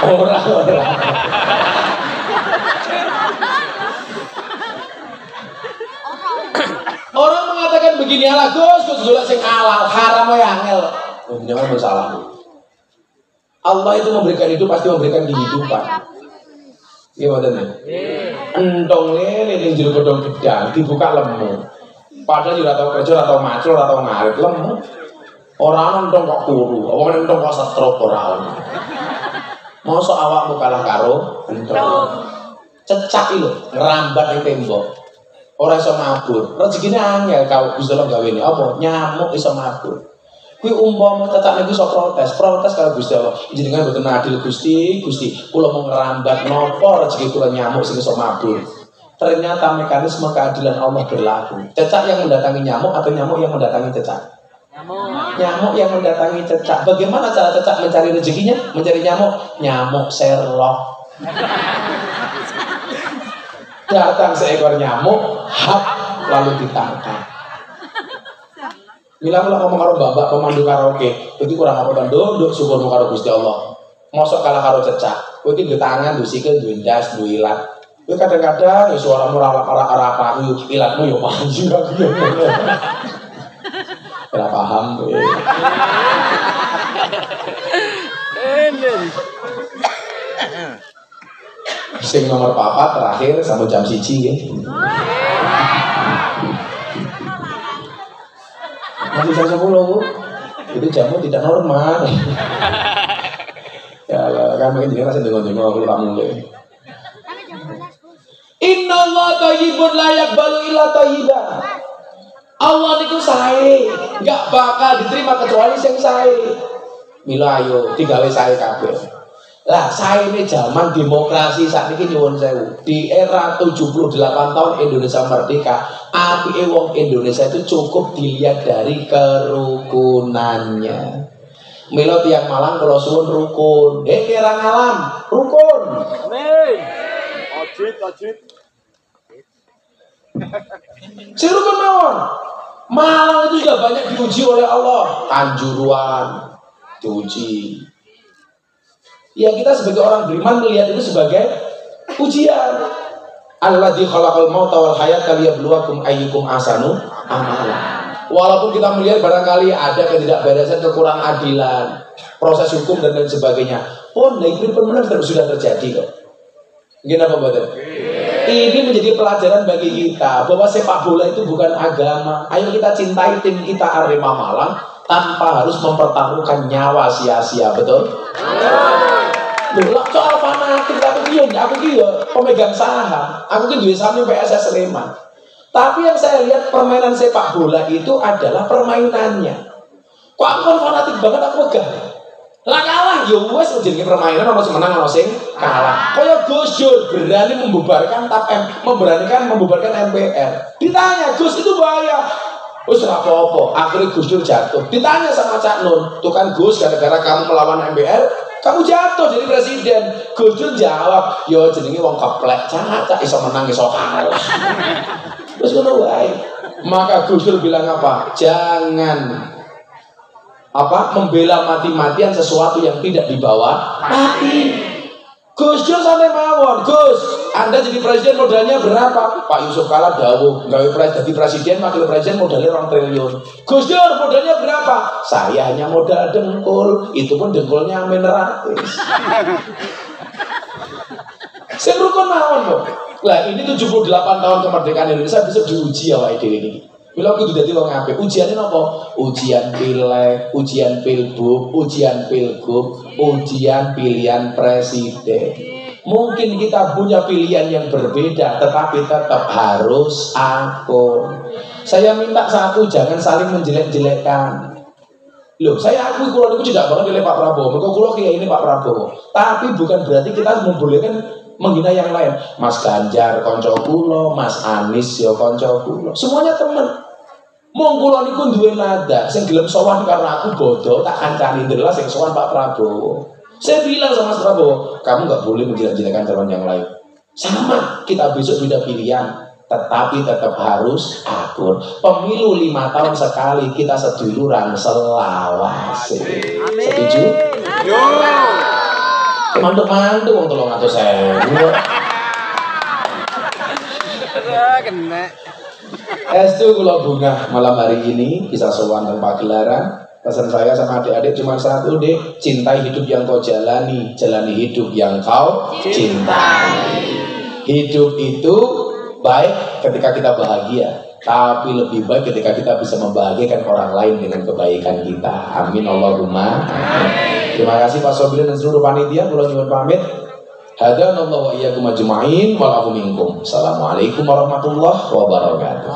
Orang. Orang mengatakan begini, ala Gus golek sing halal, haram ya angel. Jangan bersalah. Allah itu memberikan hidup pasti memberikan kehidupan. Iya betul. Entong lele ning jero godhong gedang dibuka lemu. Padahal ora tau kerja, ora tau macul, ora tau ngarit lemu. Ora entong kok turu, apa entong kok stroke ora ono. Mosok awakmu kalah karo entong. Cecak iki lho, ngrambat ning tembok. Ora iso mabur. Rezekine angel kau Gusti Allah gawe apa? Nyamuk iso mabur. Kuwi umpama cecak niku iso protes karo Gusti Allah. Jenengan mboten adil Gusti, kula mau ngrambat napa rezeki kula nyamuk sing iso mabur. Ternyata mekanisme keadilan Allah berlaku. Cecak yang mendatangi nyamuk atau nyamuk yang mendatangi cecak? Nyamuk yang mendatangi cecak. Bagaimana cara cecak mencari rezekinya? Mencari nyamuk? Nyamuk Sherlock. Datang seekor nyamuk, hap, lalu ditangkap. Mila ngomong karo babak pemandu karaoke, iki kurang apa to, nduk syukurmu karo Gusti Allah. Mosok kalah karo cecak. Kowe iki duwe tangan, duwe sikil, duwe ndas, duwe ilat. Kowe kadang-kadang ya suaramu ora payu, ilatmu ya payu. Ora paham kowe. Sing nomor 4 terakhir sampai jam 1 nggih. Masih jam 10 Bu. Itu jammu tidak normal. Ya kan mungkin jadi rasa dengar-dengar aku tak mulai. Inna Allah thayyibun la yaqbalu illa thayyiban. Allah niku sae, enggak bakal diterima kecuali sing sae. Mila ayo digawe sae kabeh. Lah saene zaman demokrasi saat ini nyuwun sewu. Di era 78 tahun Indonesia merdeka, apike wong Indonesia itu cukup dilihat dari kerukunannya. Mila tiyang Malang kula suwun rukun. Kira ngalam, rukun. Amin. Ajit. Si rukun mawon. Malang itu juga banyak diuji oleh Allah. Kanjuruan diuji. Ya kita sebagai orang beriman melihat itu sebagai ujian. Alladzi khalaqal mauta wal hayata liyabluwakum ayyukum ahsanu amala. Walaupun kita melihat barangkali ada ketidakberesan, kekurang adilan, proses hukum dan lain sebagainya. Pun itu benar sudah terjadi kok. Gimana Pak Badan? Ini menjadi pelajaran bagi kita bahwa sepak bola itu bukan agama. Ayo kita cintai tim kita Arema Malang tanpa harus mempertaruhkan nyawa sia-sia, betul? Loh, soal fanatik aku pemegang saham. Aku duwe saham PSS Sleman. Tapi yang saya lihat permainan sepak bola itu adalah permainannya. Kok aku kan fanatik banget aku wegah. Lah kalah ya wis jenenge permainan ono sing menang ono sing kalah. Kaya Gus Dur berani membubarkan memberanikan membubarkan MPR. Ditanya, "Gus itu bahaya." Wis ora apa-apa, akhirnya Gus Dur jatuh. Ditanya sama Cak Nun, "Tuh kan Gus, gara-gara kamu melawan MPR, kamu jatuh jadi presiden." Gus Dur jawab, "Yo jenenge wong keplek, Cak iso menang iso kalah." Terus ngono wae. Maka Gus Dur bilang apa? Jangan membela mati-matian sesuatu yang tidak dibawa mati. Gus Dur sampai mawon, "Gus, Anda jadi presiden modalnya berapa?" Pak Yusuf Kala dawuh, gawe jadi presiden, wakil presiden modalnya 2 triliun. "Gus Dur modalnya berapa?" "Saya hanya modal dengkul, itu pun dengkulnya amin ratis." Sing rukun mawon kok. Lah ini 78 tahun kemerdekaan Indonesia bisa diuji awake dhewe iki. Mila kudu dadi wong apik. Ujiane napa? Ujian pileg, ujian pilbub, ujian pilgub, ujian pilihan presiden. Mungkin kita punya pilihan yang berbeda, tetapi tetap harus akur. Saya minta satu, jangan saling menjelek-jelekkan. Loh, saya akui kula niku tidak banget oleh Pak Prabowo. Mergo kula kiai ini Pak Prabowo. Tapi bukan berarti kita membolehkan menghina yang lain. Mas Ganjar konco kula, Mas Anies ya konco kula. Semuanya teman. Mong kula niku duwe nada, sing gelem sowan karena aku bodoh, tak kancani ndelah sing sowan Pak Prabowo. Saya bilang sama Mas Prabowo, kamu nggak boleh menjelek-jelekan calon yang lain. Sama, kita besok beda pilihan, tetapi tetap harus akur. Pemilu 5 tahun sekali, kita seduluran selawase. Setuju? Yo. Mantuk-mantuk wong 300.000. Kena. Estu kula bunga malam hari ini bisa sowan teng pagelaran. Pesan saya sama adik-adik cuma satu, Dek, cintai hidup yang kau jalani, jalani hidup yang kau cintai. Hidup itu baik ketika kita bahagia, tapi lebih baik ketika kita bisa membahagiakan orang lain dengan kebaikan kita. Amin Allahumma. Terima kasih Pak Sobir dan seluruh panitia. Kula nyuwun pamit. Hadanallahu wa iyyakum ajma'in wa minkum. Assalamualaikum warahmatullahi wabarakatuh.